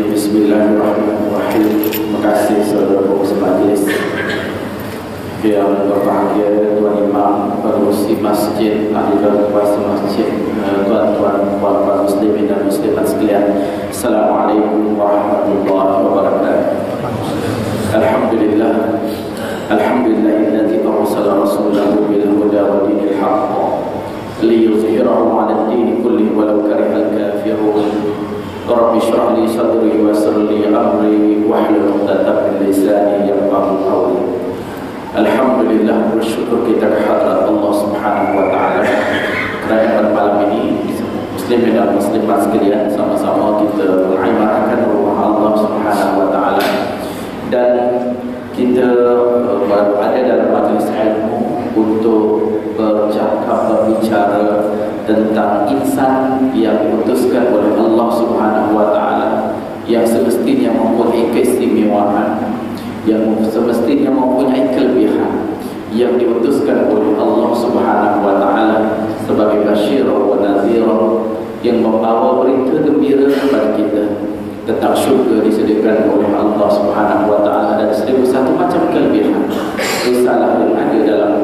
Bismillahirrahmanirrahim. Terima kasih saudara pengurus majlis yang berbahagia, Tuan Imam, pengurusi masjid, ahli kuasa masjid, tuan-tuan, puan-puan muslimin dan muslimat sekalian. Assalamualaikum warahmatullahi wabarakatuh. Alhamdulillah, alhamdulillahilladzi arsala rasulahu bil huda wa dinil haqq liyuzhirahu 'ala ad-din kullihi walau karihal kafirun. Rabbi shrah li sadri wa yassir li amri wahlul 'uqdatam min lisani yafqahu qawli. Alhamdulillah, bersyukur kita kehadirat Allah Subhanahu wa taala kerana pada malam ini muslimin dan muslimat sekalian sama-sama kita mengimarkan rumah Allah Subhanahu wa taala dan kita berada dalam majlis ilmu untuk berbicara tentang insan yang diutuskan oleh Allah Subhanahu wa taala, yang semestinya mempunyai keistimewaan, yang semestinya mempunyai kelebihan, yang diutuskan oleh Allah Subhanahu wa taala sebagai basyirah wa nadhirah, yang membawa berita gembira kepada kita tentang syurga disediakan oleh Allah Subhanahu wa taala, dan satu macam kelebihan risalah yang ada dalam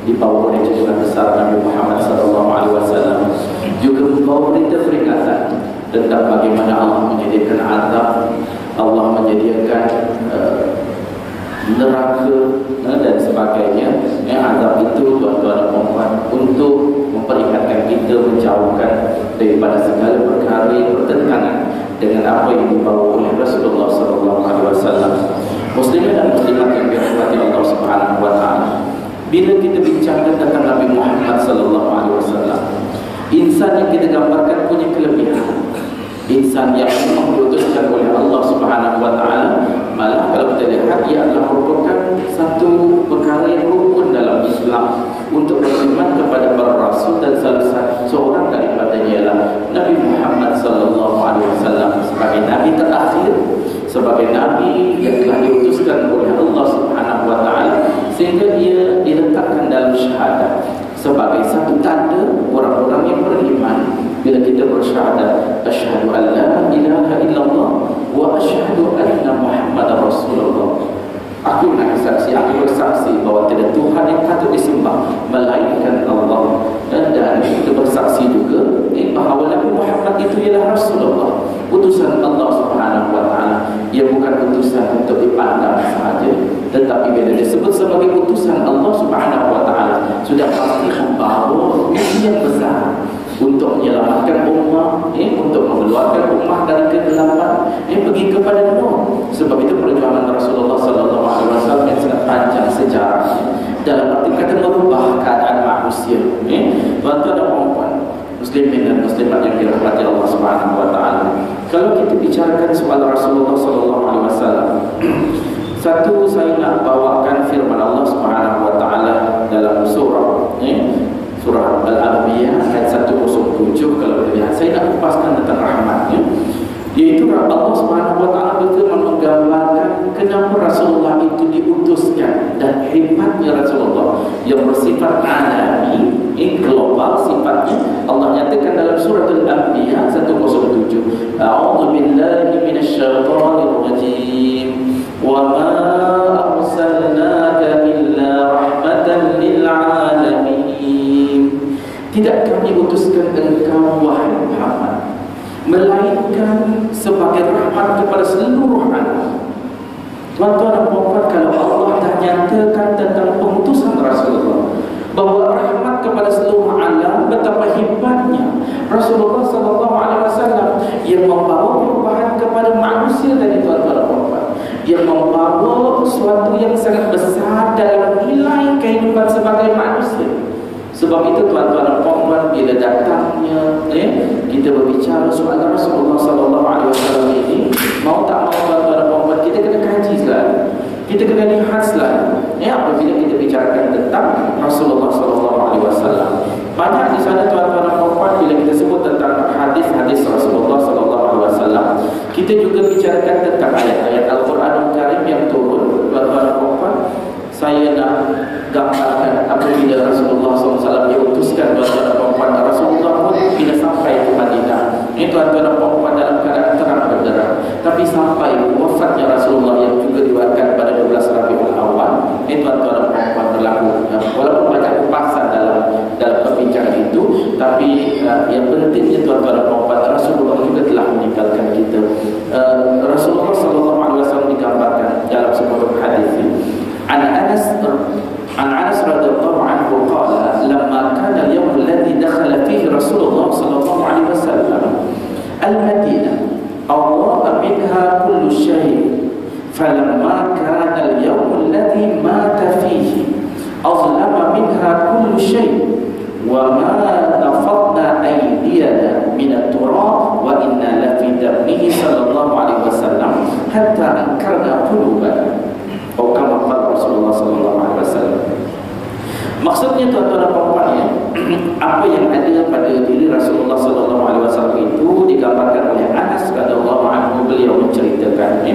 dibawa oleh junjungan besar Nabi Muhammad SAW, juga membawa berita peringatan tentang bagaimana Allah menyediakan azab, Allah menyediakan neraka dan sebagainya. Azab itu tuan-tuan dan puan-puan untuk memperingatkan kita, menjauhkan daripada segala perkara yang bertentangan dengan apa yang dibawa oleh Rasulullah SAW. Muslimin dan muslimat yang dirahmati Allah Subhanahu wa taala, bila kita bincangkan tentang Nabi Muhammad SAW, insan yang kita gambarkan punya kelebihan, insan yang memang diutuskan oleh Allah Subhanahu wa taala. Malah kalau kita lihat, ia adalah merupakan satu perkara yang rukun dalam Islam untuk beriman kepada para rasul, dan salah seorang daripadanya ialah Nabi Muhammad SAW sebagai nabi terakhir, sebagai nabi yang telah diutuskan oleh Allah Subhanahu wa taala, sehingga ia diletakkan dalam syahadat sebagai satu tanda orang-orang yang beriman. Bila kita bersyahadat, asyhadu an la ilaha illallah wa asyhadu anna Muhammadar Rasulullah, aku nak saksi, aku bersaksi bahawa tidak Tuhan yang patut disembah melainkan Allah, dan kita bersaksi juga bahawa Nabi Muhammad itu ialah Rasulullah, utusan Allah Subhanahu wa taala. Ia bukan utusan untuk dipandang sahaja, tetapi bila disebut sebagai utusan Allah Subhanahu wa taala, sudah pasti membawa misi yang besar untuk menyelamatkan ummah, untuk mengeluarkan ummah dari kegelapan, pergi kepada nur. Sebab itu perjuangan Rasulullah SAW yang sangat panjang sejarahnya, dalam arti kata merubah keadaan manusia. Tuan-tuan dan puan-puan, muslimin dan muslimat yang dirahmati Allah Subhanahu wa taala, kalau kita bicarakan soal Rasulullah SAW, satu saya nak bawakan firman Allah Subhanahu wa taala dalam surah Surah Al-Anbiya ayat 107. Kalau kita lihat, saya nak kupaskan tentang rahmatnya, iaitu Allah Subhanahu wa taala berfirman menggambarkan kenapa Rasulullah itu diutuskan, dan hebatnya Rasulullah yang bersifat alami, global sifatnya. Allah nyatakan dalam surah Al-Anbiya 107, a'udzu billahi minasyaitonir rajim, wa ma arsalnaka illa rahmatan lil alamin. Tidak kami utuskan engkau wahai Muhammad melainkan sebagai rahmat kepada seluruh alam. Tuan-tuan dan puan-puan, kalau Allah dah nyatakan tentang pengutusan Rasulullah bahawa rahmat kepada seluruh alam, betapa hebatnya Rasulullah SAW yang membawa perubahan kepada manusia tadi. Tuan-tuan dan puan-puan, yang membawa sesuatu yang sangat besar dalam nilai kehidupan sebagai manusia. Sebab itu tuan-tuan dan puan-puan, bila datangnya kita berbicara soal Rasulullah SAW ini, mau tak mau tuan-tuan dan puan-puan, kita kena kaji selalu, kita kena lihat selalu. Apabila kita bicarakan tentang Rasulullah SAW, banyak di sana tuan-tuan dan puan-puan, bila kita sebut tentang hadis-hadis Rasulullah SAW, kita juga bicarakan tentang ayat-ayat Al-Quran Al-Karim yang turun. Tuan-tuan dan puan-puan, saya nak gambarkan apabila Rasulullah SAW diutuskan, tuan-tuan dan puan-puan, Rasulullah pun bila sampai ke Madinah, ini tuan-tuan dan puan-puan dalam keadaan terang benderang. Tapi itu. Tapi yang pentingnya tuan-tuan dan puan-puan, Rasulullah juga telah meninggalkan kita. Rasulullah SAW digambarkan dalam sebuah hadis. An Anas radhiyallahu anhu qala lamma kana al-yawm alladhi dakhala fihi Rasulullah sallallahu alaihi wasallam al-Madinah awwa minha kullu shay falamma kana al-yawm alladhi mata fihi azlama minha kullu shay wa ma nafadna aydiyana min at-turab wa inna la fi damihi sallallahu alaihi wasallam hatta ankarna qulubana. Atau kama qala Rasulullah sallallahu alaihi wasallam. Maksudnya tuan-tuan dan puan-puan ya, apa yang ada pada diri Rasulullah sallallahu alaihi wasallam itu digambarkan oleh Anas radhiyallahu anhu. Beliau menceritakan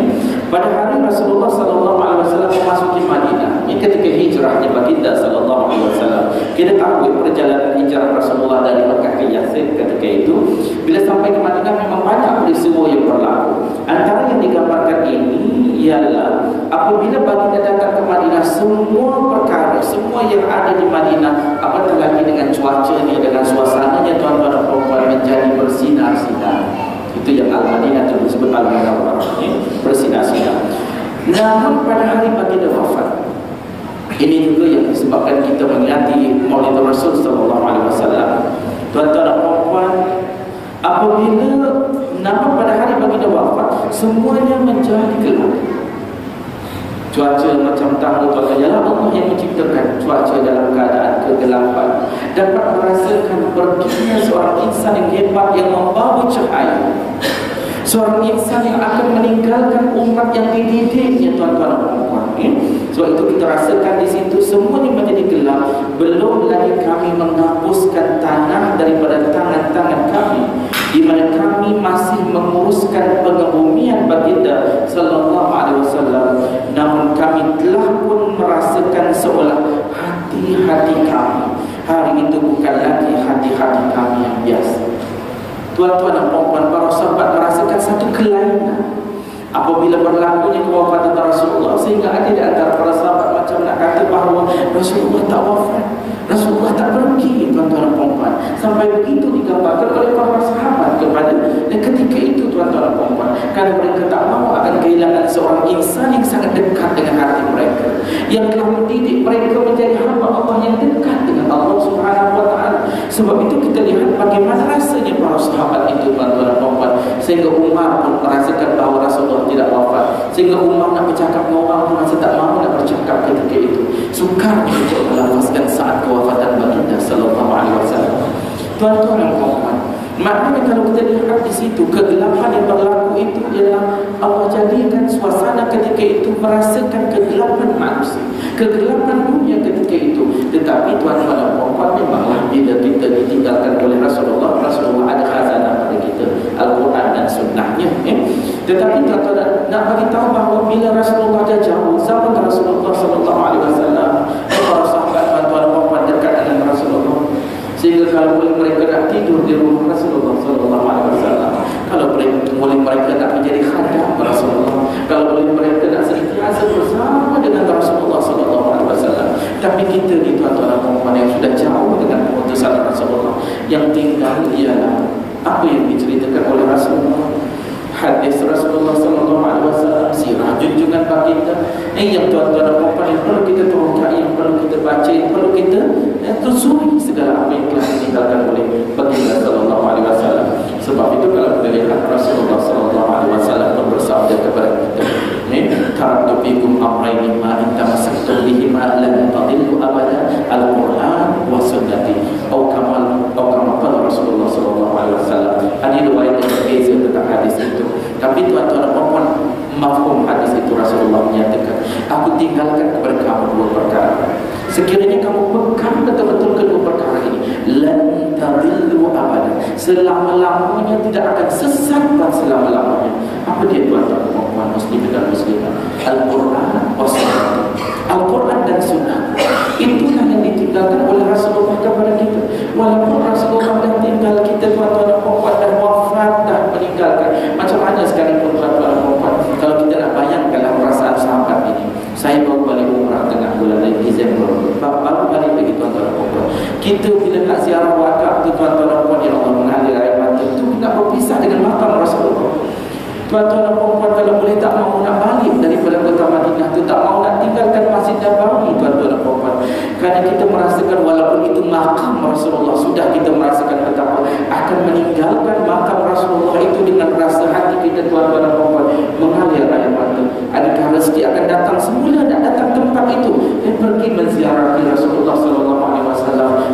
pada hari Rasulullah sallallahu alaihi wasallam memasuki Madinah, ini ketika hijrahnya baginda sallallahu alaihi wasallam. Kita tahu perjalanan hijrah Rasulullah dari Mekah ke Yatsrib ketika itu, bila sampai ke Madinah memang banyak peristiwa yang berlaku. Antara yang digambarkan ini ialah apabila baginda datang ke Madinah, semua perkara, semua yang ada di Madinah, apatah lagi dengan cuacanya, dengan suasananya, tuan-tuan dan puan-puan, menjadi bersinar-sinar. Itu yang Al-Madinah itu disebut Al-Munawwarah, bersinar-sinar. Namun pada hari baginda wafat, ini juga yang disebabkan kita mengingati Maulid Rasul sallallahu alaihi wasallam. Tuan-tuan dan puan-puan, apabila nampak pada hari baginda wafat, semuanya menjadi gelap. Cuaca macam tahu tuan-tuan, ialah Allah yang menciptakan cuaca dalam keadaan kegelapan. Dapat merasakan perginya seorang insan yang hebat yang membawa cahaya, seorang insan yang akan meninggalkan umat yang dididiknya, tuan-tuan dan puan-puan. Sebab itu kita rasakan di situ semuanya menjadi gelap. Belum lagi kami menghapuskan tanah daripada tangan-tangan kami, di mana kami masih menguruskan pengebumian baginda sallallahu alaihi wasallam. Namun kami telah pun merasakan seolah hati-hati kami hari itu bukan lagi hati-hati kami yang biasa. Tuan-tuan dan puan-puan, para sahabat merasakan satu kelainan apabila berlakunya kewafatan Rasulullah, sehingga ada di antara para sahabat macam nak kata bahawa Rasulullah tak wafat, Rasulullah tak pergi, tuan-tuan dan puan-puan. Sampai begitu digambarkan oleh para sahabat kepada, dan ketika itu tuan-tuan dan puan-puan, kerana mereka tak mahu akan kehilangan seorang insan yang sangat dekat dengan hati mereka, yang telah mendidik mereka menjadi hamba Allah yang dekat dengan Allah Subhanahu wa ta'ala. Sebab itu kita lihat bagaimana rasanya para sahabat itu, tuan-tuan dan puan-puan, sehingga Umar pun merasakan bahawa Rasulullah tidak wafat, sehingga Umar nak bercakap dengan orang pun masih tak mahu nak bercakap ketika itu. Sukar untuk melafazkan saat kewafatan baginda sallallahu alaihi wasallam. Tuan-tuan dan puan-puan, maknanya kalau kita lihat di situ, kegelapan yang berlaku itu ialah Allah jadikan suasana ketika itu merasakan kegelapan manusia, kegelapan dunia ketika itu. Tetapi tuan-tuan dan puan-puan, memanglah bila kita ditinggalkan oleh Rasulullah, Rasulullah ada khazanah pada kita, Al-Quran dan sunnahnya. Tetapi tuan-tuan, nak bagi tahu bahawa bila Rasulullah dah jauh, zaman Rasulullah sallallahu alaihi wasallam, para sahabat, tuan-tuan dan puan-puan, dekat dengan Rasulullah, sehingga kalau boleh mereka nak tidur di rumah Rasulullah sallallahu alaihi wasallam, kalau boleh mereka nak menjadi khadam Rasulullah, kalau boleh mereka nak sentiasa bersama dengan Rasulullah sallallahu alaihi wasallam. Tapi kita ni, tuan-tuan dan puan-puan, yang sudah jauh dengan keputusan Rasulullah, yang tinggal ialah apa yang diceritakan oleh Rasulullah, hadis Rasulullah sallallahu alaihi wasallam, sirah junjungan baginda. Yang tuan-tuan dan puan-puan, yang perlu kita tuangkan, yang perlu kita baca, yang perlu kita telusuri segala apa yang telah ditinggalkan oleh baginda sallallahu alaihi wasallam. Sebab itu kalau kita lihat Rasulullah sallallahu alaihi wasallam bersabda kepada kita, taraktu fikum amrayni ma in tamassaktum bihima lan tadillu abada, al-Quran wa sunnati. Atau kama qala Rasulullah sallallahu alaihi wasallam. Ada riwayat yang berbeza tentang hadis itu, tapi tuan-tuan dan puan-puan, mafhum hadis itu Rasulullah menyatakan, aku tinggalkan kepada kamu dua perkara. Sekiranya kamu pegang betul-betul kedua perkara ini, lan tadillu abada, selama-lamanya tidak akan sesat dan selama-lamanya. Apa dia, tuan-tuan dan puan-puan, muslimin dan muslimat? Al-Quran wa sunnah. Al-Quran dan sunnah, itulah yang ditinggalkan oleh Rasulullah kepada kita. Walaupun Rasulullah dah tinggal kita, tuan-tuan dan puan-puan, dah wafat, dah meninggalkan, macam mana sekalipun, tuan-tuan dan puan-puan, kalau kita nak bayangkanlah perasaan sahabat ini. Saya baru balik umrah tengah bulan Desember, baru balik lagi, tuan-tuan dan puan-puan. Kita bila nak ziarah wada Tuan-tuan dan puan-puan, kalau boleh tak mau nak balik daripada kota Madinah tu, tak mau nak tinggalkan Masjid Nabawi, tuan-tuan dan puan-puan, kerana kita merasakan walaupun itu makam Rasulullah, sudah kita merasakan betapa akan meninggalkan makam Rasulullah itu dengan rasa hati kita, tuan-tuan dan puan-puan, mengalir air mata. Adakah rezeki akan datang semula nak datang tempat itu dan pergi menziarahi Rasulullah SAW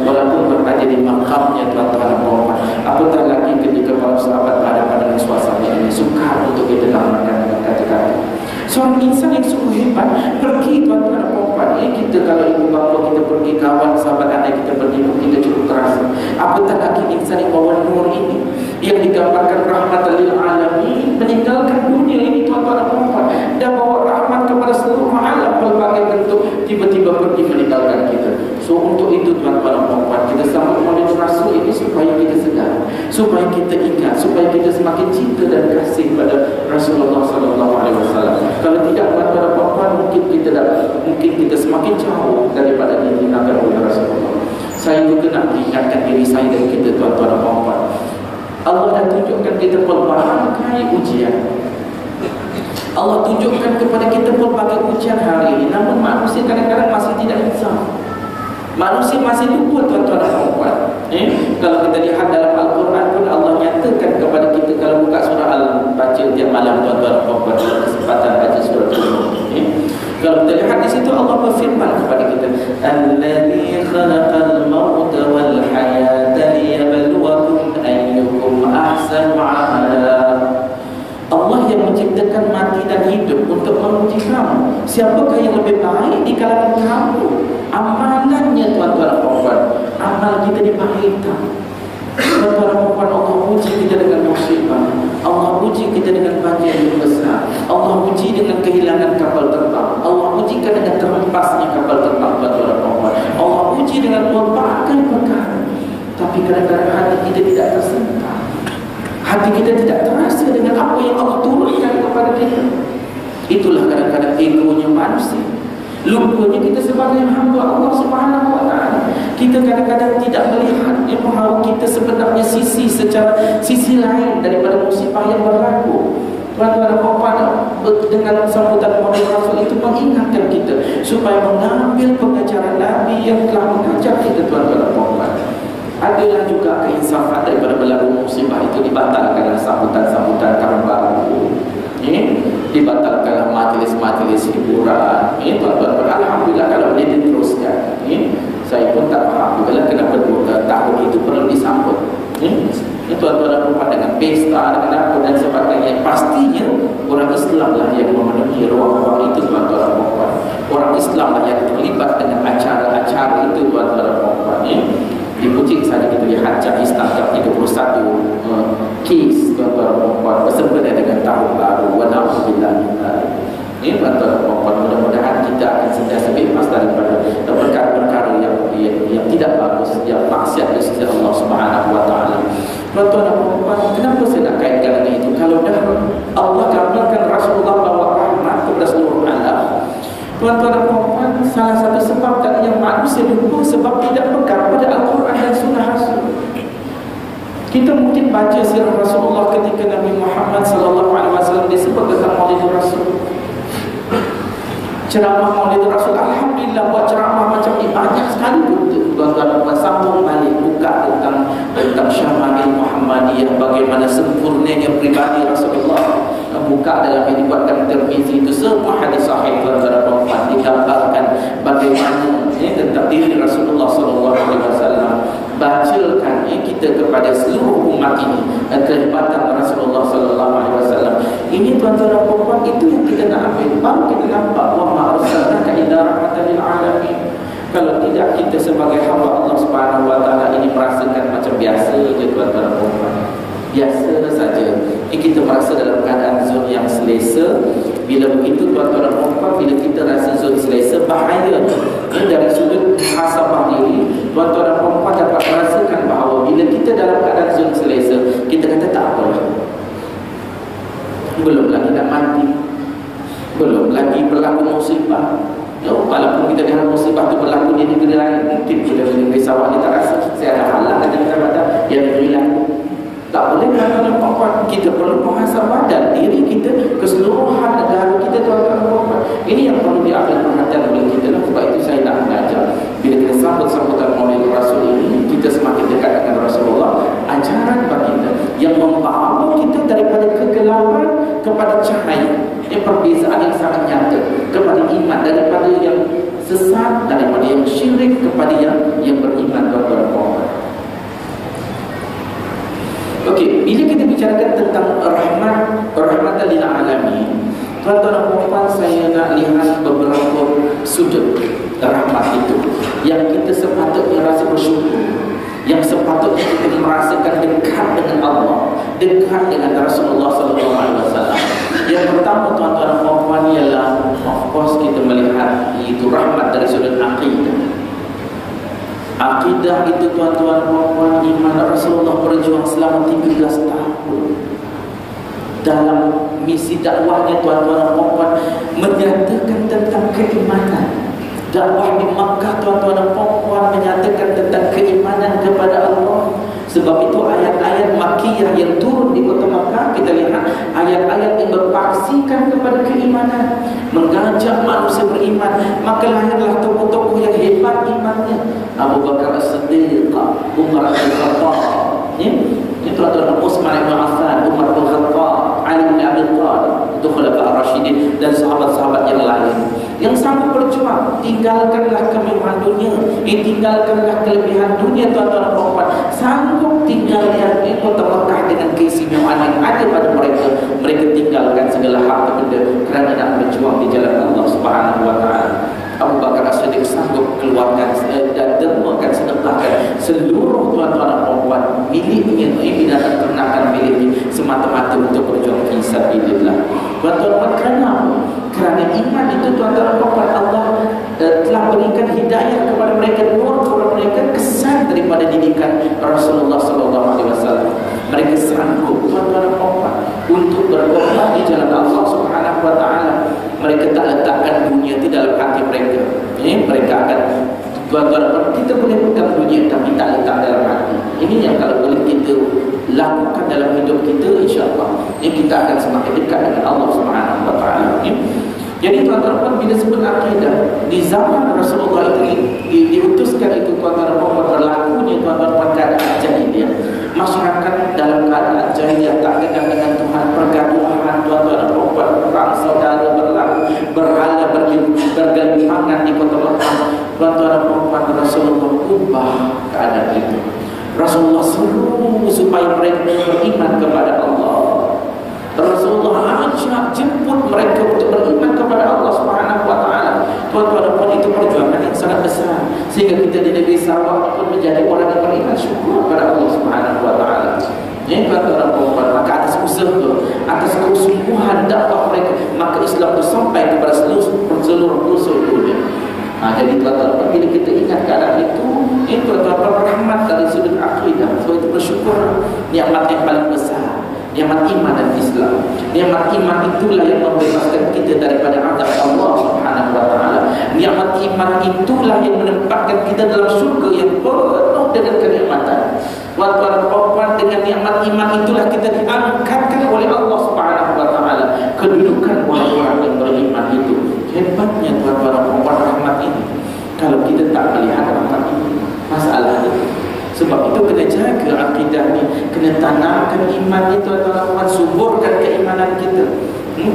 walaupun berada di makamnya, tuan-tuan dan puan-puan. Apatah lagi ketika para sahabat berhadapan dengan suasana ini, sukar untuk kita namakan dengan kata-kata. Seorang insan yang sungguh hebat pergi, tuan-tuan dan puan-puan. Kita kalau ibu bapa kita pergi, kawan sahabat anak kita pergi, kita cukup terasa. Apatah lagi insan yang bawa nur ini, yang digambarkan rahmatan lil alamin, meninggalkan dunia ini, tuan-tuan dan puan-puan, dan bawa rahmat kepada seluruh alam berbagai bentuk, tiba-tiba pergi meninggalkan kita. So untuk itu, tuan-tuan dan puan-puan, kita sambut Maulid Rasul ini supaya kita sedar, supaya kita ingat, supaya kita semakin cinta dan kasih pada Rasulullah SAW. Kalau tidak, tuan-tuan dan puan-puan, mungkin kita semakin jauh daripada ditinggalkan oleh Rasulullah. Saya juga nak ingatkan diri saya dan kita, tuan-tuan dan puan-puan, Allah dah tunjukkan kita pelbagai ujian. Allah tunjukkan kepada kita pelbagai ujian hari ini. Namun manusia kadang-kadang masih tidak insaf. Manusia masih lupa, tuan-tuan dan puan-puan. Kalau kita lihat dalam Al-Quran pun, Allah nyatakan kepada kita, kalau buka surah Al-Baca tiap malam, tuan-tuan dan puan-puan, kesempatan baca surah Al-Quran. Kalau kita lihat di situ, Allah berfirman kepada kita, Alladzi khalaqal mauta wal hayata liyabluwakum ayyukum ahsanu amala. Allah yang menciptakan mati dan hidup untuk menguji kamu, siapakah yang lebih baik di kalangan kamu amalannya, tuan-tuan dan puan-puan. Amal kita dibahita, tuan-tuan dan puan-puan. Allah uji kita dengan musibah, Allah uji kita dengan banjir yang besar, Allah uji dengan kehilangan kapal terbang, Allah ujikan dengan terhempasnya kapal terbang, tuan-tuan dan puan-puan. Allah uji dengan berbagai perkara. Tapi kadang-kadang hati kita tidak tersentak, hati kita tidak terasa dengan apa yang Allah turunkan kepada kita. Itulah kadang-kadang egonya manusia. Lupanya kita sebagai hamba Allah Subhanahu wa taala. Kita kadang-kadang tidak melihat bahawa kita sebenarnya sisi lain daripada musibah yang berlaku. Tuan-tuan dan puan-puan, dengan sambutan Maulid Rasul itu mengingatkan kita supaya mengambil pengajaran Nabi yang telah mengajar kita, tuan-tuan dan puan-puan. Adalah juga keinsafan daripada berlaku musibah itu, dibatalkanlah sambutan-sambutan tahun baru, dibatalkanlah majlis-majlis hiburan. Tuan-tuan, alhamdulillah kalau boleh diteruskan. Saya pun tak faham juga kenapa tahun itu perlu disambut. Tuan-tuan dan puan, dengan pesta, dengan apa dan sebagainya. Pastinya orang Islam lah yang memenuhi ruang-ruang itu, tuan-tuan dan puan. Orang Islam lah yang terlibat dengan acara-acara itu, tuan-tuan dan puan. Di Kuching saja kita lihat Jahis tangkap 31 kes, tuan-tuan dan puan, bersempena dengan tahun baru. Wa na'udzubillah min dzalik. Tuan-tuan dan puan, mudah-mudahan kita akan sentiasa bebas daripada perkara-perkara yang tidak bagus, yang maksiat di sisi Allah Subhanahu wa taala. Tuan-tuan dan puan, kenapa saya nak kaitkan dengan itu? Kalau dah Allah gambarkan Rasulullah bawa rahmat kepada seluruh alam, tuan-tuan dan puan, salah satu sebab dari yang manusia lupa sebab tidak pegang pada Al-Quran dan Sunnah Rasul. Kita mungkin baca sirah Rasulullah ketika Nabi Muhammad SAW disebut tentang Maulid Rasul. Ceramah Maulid Rasul, alhamdulillah, buat ceramah macam ini banyak sekali. Tuan-tuan dan puan, sambung balik, buka tentang Syama'il Muhammadiyah, bagaimana sempurnanya pribadi Rasulullah. Buka dalam yang dibuatkan Tirmizi itu, semua hadis sahih, tuan-tuan dan puan, digambarkan bagaimana tentang diri Rasulullah SAW. Bacakan kita kepada seluruh umat ini kehebatan Rasulullah SAW. Ini, tuan-tuan dan puan, itu yang kita nak ambil. Baru kita nampak wa ma arsalnaka illa rahmatan lil alamin. Kalau tidak, kita sebagai hamba Allah Subhanahu wa taala ini merasakan macam biasa je, tuan-tuan dan puan. Biasa saja. Kita merasa dalam keadaan zon yang selesa. Bila begitu, tuan-tuan dan puan, bila kita rasa zon selesa, bahaya dari sudut muhasabah diri. Tuan-tuan dan puan dapat merasakan bahawa bila kita dalam keadaan zon selesa, kita kata tak apa, belum lagi nak mati, belum lagi berlaku musibah. Walaupun kita lihat musibah itu berlaku di negeri lain, mungkin kita di negeri Sarawak kita rasa saya ada halang dan kita kata yang negeri lain. Tak boleh, tuan-tuan dan puan, kita perlu muhasabah dan diri kita perbezaan yang sangat nyata kepada iman daripada yang sesat, daripada yang syirik kepada yang beriman, tuan-tuan dan puan-puan. Okey, bila kita bicarakan tentang rahmatan lil alamin, tuan-tuan dan puan-puan, saya nak lihat beberapa sudut rahmat itu yang kita sepatutnya rasa bersyukur, yang sepatutnya kita merasakan dekat dengan Allah, dekat dengan Rasulullah SAW. Yang pertama, tuan-tuan dan puan-puan, ialah of course kita melihat itu rahmat dari sudut akidah. Akidah itu, tuan-tuan dan puan-puan, iman Rasulullah berjuang selama 13 tahun dalam misi dakwahnya, tuan-tuan dan puan-puan, menyatakan tentang keimanan. Dakwah di Makkah, tuan-tuan dan puan-puan, menyatakan tentang keimanan kepada Allah. Sebab itu ayat-ayat Makkiyah yang turun di kota Makkah, kita lihat ayat-ayat yang berpaksikan kepada keimanan, mengajak manusia beriman. Maka lahirlah tokoh-tokoh yang hebat imannya. Abu Bakar As-Siddiq, Umar bin Khattab, tuan-tuan, Utsman bin Affan, Umar bin Khattab, Ali bin Abi Thalib, itu khulafa ar-rasyidin dan sahabat-sahabat yang lain yang sanggup berjuang. Tinggalkanlah kemewahan dunia, tinggalkanlah kelebihan dunia, tuan-tuan dan puan-puan, sanggup tinggalkan kota Makkah dengan keistimewaan yang ada pada mereka. Mereka tinggalkan segala harta benda kerana nak berjuang di jalan Allah Subhanahu wa taala. Abu Bakar As-Siddiq sanggup keluarkan dan dermakan, sedekahkan seluruh, tuan-tuan dan puan-puan, miliknya, binatang ternakan miliknya, semata-mata untuk berjuang fi sabilillah. Tuan-tuan, kenapa? Kerana iman itu, tuan-tuan dan puan-puan, Allah telah berikan hidayah kepada mereka, nur kepada mereka, kesan daripada didikan Rasulullah SAW. Mereka sanggup, tuan-tuan dan puan-puan, untuk berkorban di jalan Allah Subhanahu wa taala. Mereka tak letakkan dunia itu dalam hati mereka. Mereka akan, tuan-tuan, kita boleh pegang dunia tapi tak letak dalam hati. Ini yang kalau boleh kita lakukan dalam hidup kita, insya-Allah kita akan semakin dekat dengan Allah Subhanahu wa taala. Jadi, tuan-tuan, bila sebut akidah di zaman Rasulullah itu diutuskan itu, tuan-tuan, berlakunya, tuan-tuan, keadaan jahiliyah. Masyarakat dalam keadaan jahiliyah tak kenal dengan Tuhan, pergaduhan, tuan-tuan, perang saudara berlaku, berhala bergelimpangan di kota Makkah. Tuan-tuan, Rasulullah ubah keadaan itu. Rasulullah seru supaya mereka beriman kepada Allah. Rasulullah ajak, jemput mereka untuk beriman kepada Allah Subhanahu wa taala. Tuan-tuan, itu perjuangan yang sangat besar, sehingga kita di negeri Sarawak pun menjadi orang yang beriman, syukur kepada Allah Subhanahu wa taala. Tuan-tuan, maka atas usaha, atas kesungguhan dakwah mereka, maka Islam itu sampai kepada seluruh pelosok dunia. Jadi, tuan-tuan, bila kita ingat keadaan itu, tuan-tuan, rahmat dari sudut akidah. Sebab itu bersyukur, nikmat yang paling besar, nikmat iman dan Islam. Nikmat iman itulah yang membebaskan kita daripada azab Allah Subhanahu wa taala. Nikmat iman itulah yang menempatkan kita dalam syurga yang penuh dengan kenikmatan. Tuan-tuan, puan-puan, dengan nikmat iman itulah kita diangkatkan oleh Allah Subhanahu wa taala. Kedudukan orang-orang yang beriman itu. Hebatnya, tuan-tuan, puan-puan, rahmat ini. Kalau kita tak melihat rahmat ini, masalah itu. Sebab itu kena jaga akidah ni, kena tanamkan iman ni, tuan-tuan, suburkan keimanan kita.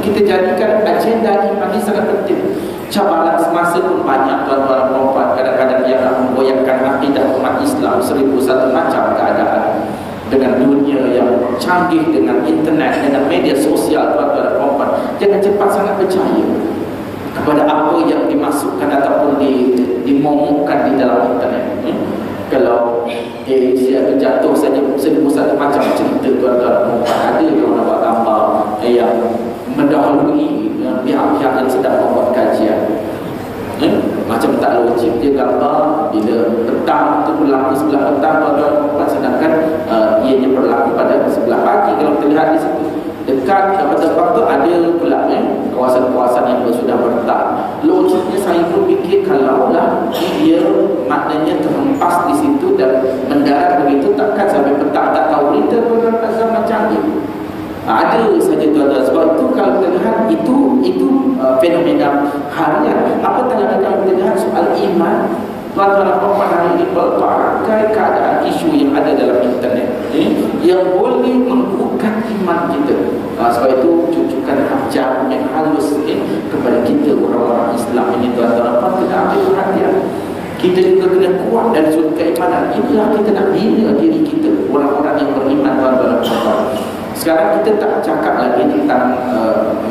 Kita jadikan agenda iman ni sangat penting. Cabaran semasa pun banyak, tuan-tuan, puan-puan. Kadang-kadang dia nak memgoyangkan akidah umat Islam 1001 macam keadaan. Dengan dunia yang canggih, dengan internet, dengan media sosial, tuan-tuan, puan-puan, jangan cepat sangat percaya kepada apa yang dimasukkan ataupun dimomokkan di dalam internet. Kalau siapa jatuh saja 1001 macam cerita, tuan-tuan, ada yang nak buat gambar yang mendahului pihak-pihak yang sedang membuat kajian. Macam tak logik, dia gambar bila petang tu berlaku sebelah petang, tuan-tuan, sedangkan ianya berlaku pada sebelah pagi. Kalau kita lihat di situ, dekat tempat tu ada pula kawasan-kawasan yang sudah bertak. Logiknya saya pun fikir, kalaulah dia maknanya terhempas di situ dan mendarat begitu, takkan sampai petang tak tahu berita, tuan-tuan, azam macam ni. Ada saja, tuan-tuan. Sebab itu kalau kita lihat itu fenomena harian. Apa tanda kalau kita lihat soal iman, tuan-tuan, hari ini berbagai keadaan isu yang ada dalam internet yang boleh mengubah cucukkan iman kita. Sebab itu cucukkan ajar yang halus kepada kita orang-orang Islam ini, tuan-tuan, kena ambil perhatian. Kita juga kena kuat dari sudut keimanan. Inilah kita nak bina diri kita, orang-orang yang beriman, tuan-tuan. Sekarang kita tak cakap lagi tentang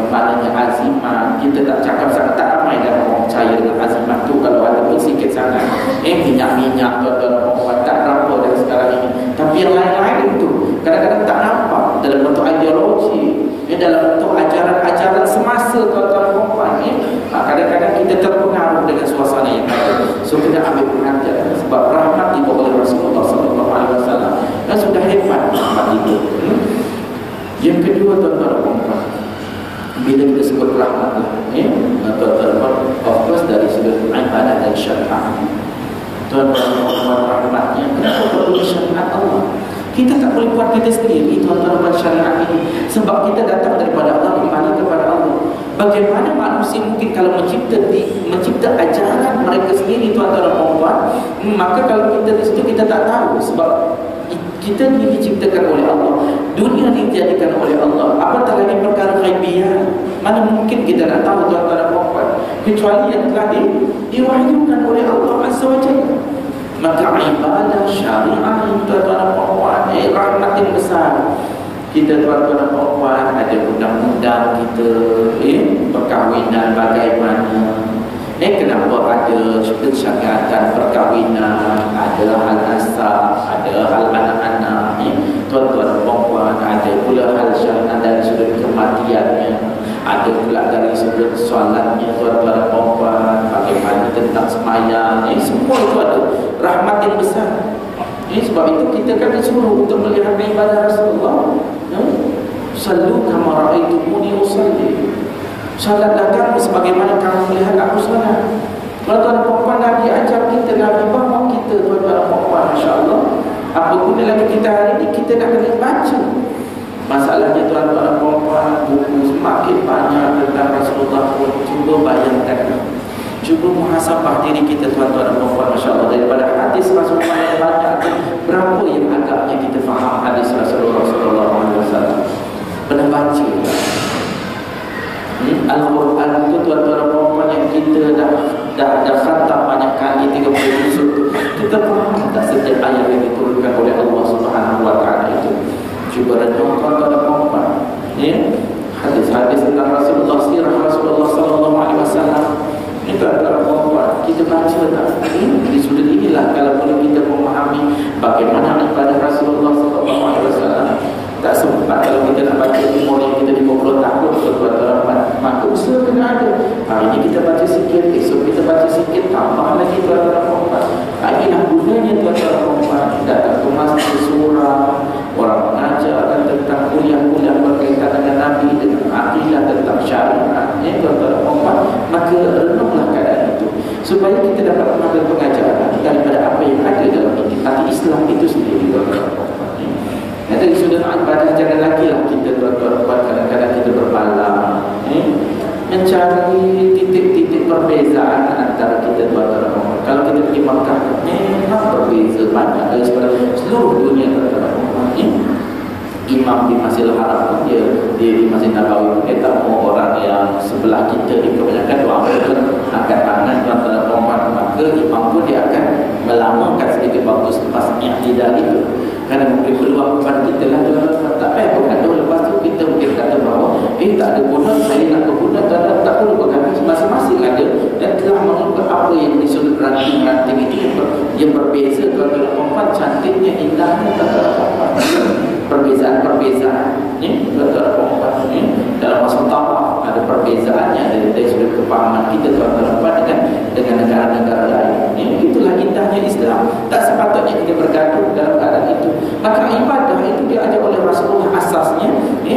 maknanya azimah. Kita tak cakap sangat, tak ramai dah orang percaya dengan azimah tu. Kalau ada pun sikit sangat. Minyak-minyak, tuan-tuan, tak berapa dah sekarang ini. Tapi yang lain-lain tu kadang-kadang tak nampak dalam bentuk ideologi, dalam bentuk ajaran-ajaran semasa, tuan-tuan dan puan. Kadang-kadang kita terpengaruh dengan suasana yang ada. So kita ambil perhatian, sebab rahmat dibawa oleh Rasulullah SAW. Dan sudah hebat rahmat itu. Yang kedua, tuan-tuan dan puan, bila kita sebut rahmat, tuan-tuan dan puan, of course dari sudut ibadah dan syariat. Tuan-tuan dan puan, rahmatnya kenapa perlu syariat Allah? Kita tak boleh buat kita sendiri, tuan-tuan dan puan, syariat ini. Sebab kita datang daripada Allah, kembali kepada Allah. Bagaimana manusia mungkin kalau mencipta ajaran mereka sendiri, tuan-tuan dan puan, maka kalau kita di situ kita tak tahu. Sebab kita ni diciptakan oleh Allah, dunia ni dijadikan oleh Allah. Apatah lagi perkara ghaibiyah, mana mungkin kita nak tahu, tuan-tuan dan puan, kecuali yang telah diwahyukan oleh Allah Azza wa Jalla. Maka ibadah syariah, tuan-tuan dan puan, rahmat yang besar. Kita, tuan-tuan dan puan, ada undang-undang kita, perkahwinan bagaimana. Kenapa ada pensyariatan perkahwinan, ada hal nasab, ada hal anak-anak, tuan-tuan dan puan, ada pula hal syariat dari sudut kematiannya, ada pula dari sudut solatnya, tuan-tuan dan puan, bagaimana tentang semayang, semua itu ada rahmat yang besar. Sebab itu kita kan disuruh untuk melihat ibadah Rasulullah. Sallu kama ra'aitumuni usalli. Salatlah kamu sebagaimana kamu melihat aku salat. Tuan-tuan dan puan, Nabi ajar kita, Nabi bawa kita, tuan-tuan dan puan, masya-Allah. Apa guna lagi kita hari ini, kita nak kena baca. Masalahnya, tuan-tuan dan puan, buku semakin banyak tentang Rasulullah pun. Cuba bayangkan, cuba muhasabah diri kita, tuan-tuan dan puan, masya-Allah. Daripada hadis Rasulullah yang banyak, berapa yang agaknya kita faham hadis Rasulullah SAW? Pernah baca Al-Quran itu, tuan-tuan dan puan, yang kita dah khatam banyak kali, 30 juzuk, kita faham tak setiap ayat yang diturunkan oleh Allah Subhanahu wa Ta'ala itu? Cuba renung, tuan-tuan dan puan, hadis-hadis tentang Rasulullah, sirah Rasulullah SAW. Tuan-tuan dan puan, kita baca tak? Di sudut inilah kalau perlu kita memahami bagaimana ibadah Rasulullah SAW. Tak sempat kalau kita nak baca memori kita di 50 tahun, tuan-tuan, maka usaha kena ada. Hari ini kita baca sikit, esok kita baca sikit, tambah lagi, tuan-tuan. Inilah gunanya, tuan-tuan. Datang ke masjid, surah, orang mengajar tentang kuliah-kuliah berkaitan dengan Nabi, dengan akidah, tentang syariat, tuan-tuan. Maka renunglah keadaan itu, supaya kita dapat mengambil pengajaran daripada apa yang ada dalam hati Islam itu sendiri, tuan-tuan. Dari sudut ibadah, jangan lagi lah kita, tuan-tuan, kadang-kadang kita berbalah, mencari titik-titik perbezaan antara kita, tuan-tuan. Kalau kita pergi Makkah, memang berbeza banyak dari seluruh dunia, tuan-tuan. Imam di Masjidil Haram, dia di Masjid Nabawi, dia tak mau orang yang sebelah kita ni kebanyakan doa angkat tangan, tuan-tuan, maka imam pun dia akan melamakan sedikit waktu selepas i'tidal itu. Kerana mungkin peluang kepada kita lah, tuan-tuan. Tak payah berkata, lepas tu kita mungkin kata bahawa tak ada guna, saya nak berguna, tuan-tuan. Tak perlu berkata, masing-masing ada dan telah mengubah apa yang disebut ranting-ranting itu yang berbeza, tuan-tuan. Cantiknya, indahnya, tuan-tuan. Perbezaan-perbezaan, tuan-tuan, dalam masa tawaf ada perbezaannya dari sudut kepahaman kita, tuan-tuan, dengan negara-negara lain. Itulah indahnya Islam. Tak sepatutnya kita bergaduh dalam keadaan itu. Maka ibadah itu diajar oleh Rasulullah asasnya,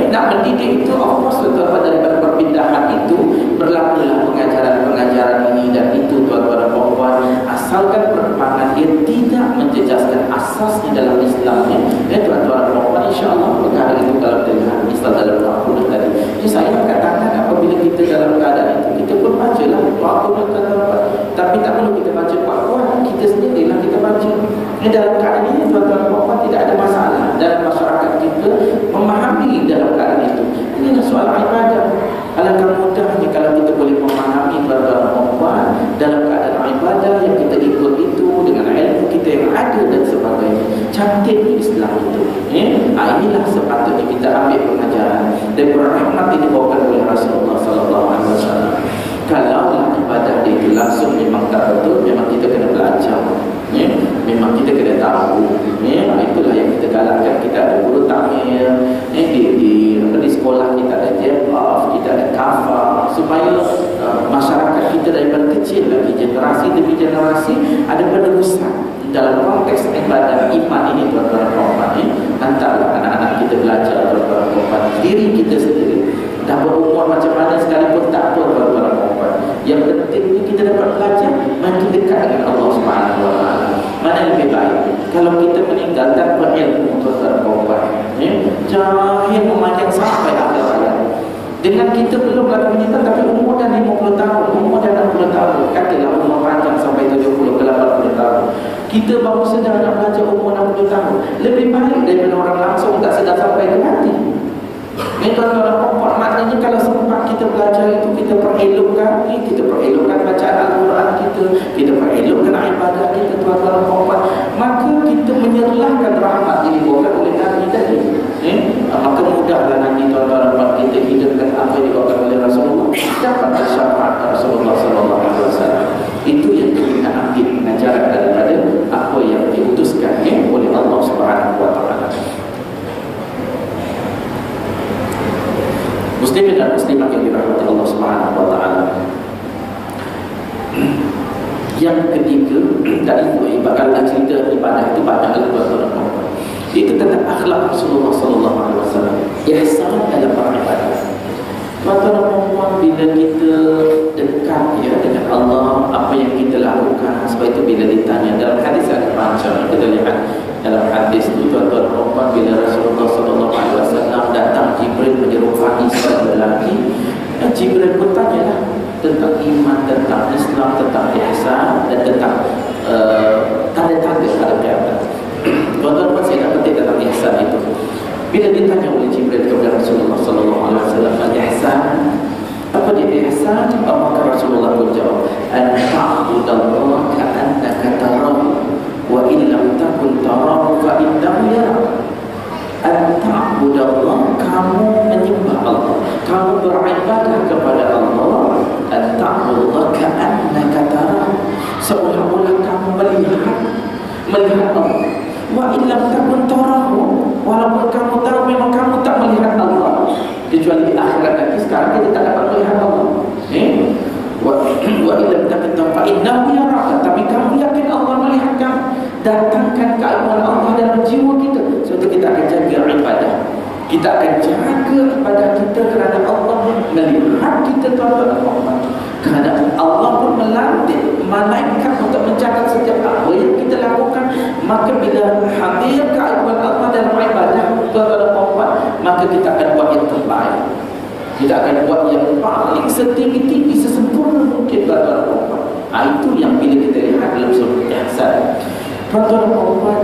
nak mendidik itu, of course, tuan-tuan, daripada perpindahan itu berlakulah pengajaran-pengajaran ini dan itu, tuan-tuan dan puan, asalkan perkembangan dia tidak menjejaskan asasnya dalam Islamnya, tuan-tuan dan puan, insya-Allah perkara itu kalau kita lihat Islam dalam doa tadi. Saya katakan apabila kita dalam keadaan itu, kita pun bacalah doa, tuan-tuan. Tapi tak perlu kita baca kuat-kuat, kita sendirilah kita baca. Dalam keadaan ini, tuan-tuan dan puan, tidak ada masalah dalam masyarakat kita memahami kita ambil pengajaran dan rahmat ini dibawakan oleh Rasulullah sallallahu alaihi wasallam. Kalau ibadah itu langsung memang tak betul, memang kita kena belajar, ya? Memang kita kena tahu, ya? Itulah yang kita galakkan. Kita ada guru takmir, ya? di sekolah kita ada jebaf, kita ada kafah, supaya masyarakat kita daripada kecil lagi, generasi demi generasi ada penerusan dalam konteks ibadah iman ini, tuan-tuan dan puan-puan, ya? Hantarlah anak-anak kita belajar, tuan-tuan dan puan-puan, diri kita sendiri. Dah berumur macam mana sekalipun tak apa, tuan-tuan dan puan-puan. Yang penting kita dapat belajar makin dekat dengan Allah Subhanahu wa taala. Mana lebih baik kalau kita meninggal tanpa ilmu, tuan-tuan dan puan-puan, ya? Jahil memanjang sampai akhir hayat. Dengan kita belum lagi meninggal tapi umur dah 50 tahun, umur dah 60 tahun, katalah umur panjang sampai 70 ke 80 tahun. Kita baru sedar nak belajar umur 60 tahun. Lebih baik daripada orang langsung tak sedar sampai ke mati. Ini tuan-tuan dan puan-puan, maknanya kalau sempat kita belajar itu, kita perelokkan, kita perelokkan bacaan Al-Quran kita perelokkan ibadah kita, tuan-tuan dan puan-puan, maka kita menyerlahkan rahmat yang dibawakan oleh Nabi tadi. Maka mudahlah nanti tuan-tuan dan puan kita hidupkan apa yang dibawakan oleh Rasulullah, dapat syafaat Rasulullah sallallahu alaihi wasallam. Itu yang kita ambil pengajaran daripada apa yang diutuskan oleh Allah Subhanahu wa taala. Muslimin dan muslimat yang dirahmati Allah Subhanahu wa taala. Yang ketiga, tadi bakal cerita ibadah itu banyak tuan-tuan dan puan. Itu tentang akhlak Rasulullah sallallahu alaihi wasallam. Ihsan dalam beribadah. Tuan-tuan dan puan, bila kita dekat ya dengan Allah, apa yang kita lakukan, sebab itu bila ditanya dalam hadis ada macam kita lihat dalam hadis itu, tuan-tuan dan puan, bila Rasulullah sallallahu alaihi wasallam datang, Jibril menyerupai seorang lelaki, Jibril pun tanyalah tentang iman, tentang Islam, tentang ihsan dan tentang tanda-tanda pada kiamat. Tuan-tuan dan puan, saya nak petik tentang ihsan itu. Bila ditanya oleh Jibril kepada Rasulullah sallallahu alaihi wasallam, ihsan apa dia ihsan? Maka Rasulullah pun jawab, an ta'budallaha ka'annaka tarahu wa in lam takun tarahu fa innahu yarak. An ta'budallaha, kamu menyembah Allah, kamu beribadah kepada Allah. An ta'budallaha ka'annaka tarahu, seolah-olah kamu melihat Allah. Wa in lam takun tarahu, walaupun kamu tahu memang kamu tak melihat Allah, kecuali di akhirat nanti. Sekarang kita tak dapat melihat Allah. Wa in lam takun tarahu fa innahu yaraka, tapi kamu yakin Allah melihat kamu. Datangkan keilmuan Allah dalam jiwa kita, sebab kita akan jaga ibadah. Kita akan jaga ibadah kita kerana Allah melihat kita, tuan-tuan dan puan. Kerana Allah pun melantik malaikat untuk mencatat setiap apa yang kita lakukan. Maka bila hadir keilmuan Allah dalam ibadah, tuan-tuan dan puan, maka kita akan buat yang terbaik. Kita akan buat yang paling setinggi-tinggi, sesempurna mungkin, tuan-tuan dan puan. Itu yang bila kita lihat dalam surah Ihsan. Tuan-tuan dan puan,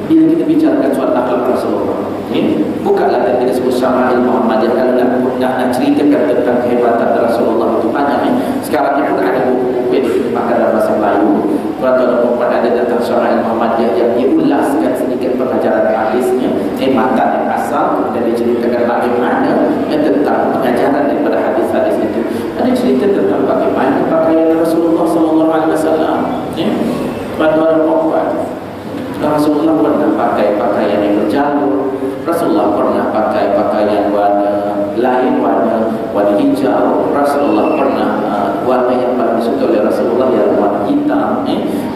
bila kita bicarakan soal akhlak Rasulullah, bukanlah kita sebut Syama'il Muhammadiyah. Kalau nak ceritakan tentang kehebatan Rasulullah itu banyak. Sekarang ni pun ada buku yang diterjemahkan dalam bahasa Melayu. Tuan-tuan dan puan, ada tentang Syama'il Muhammadiyah yang diulaskan sedikit pengajaran hadisnya, matan yang asal, kemudian diceritakan bagaimana tentang pengajaran daripada hadis-hadis itu. Ada cerita tentang bagaimana pakaian Rasulullah sallallahu alaihi wasallam. Tuan-tuan dan puan, Rasulullah pernah pakai pakaian yang berjalur. Rasulullah pernah pakai pakaian warna lain, warna hijau. Rasulullah pernah warna yang paling disukai oleh Rasulullah ialah warna hitam.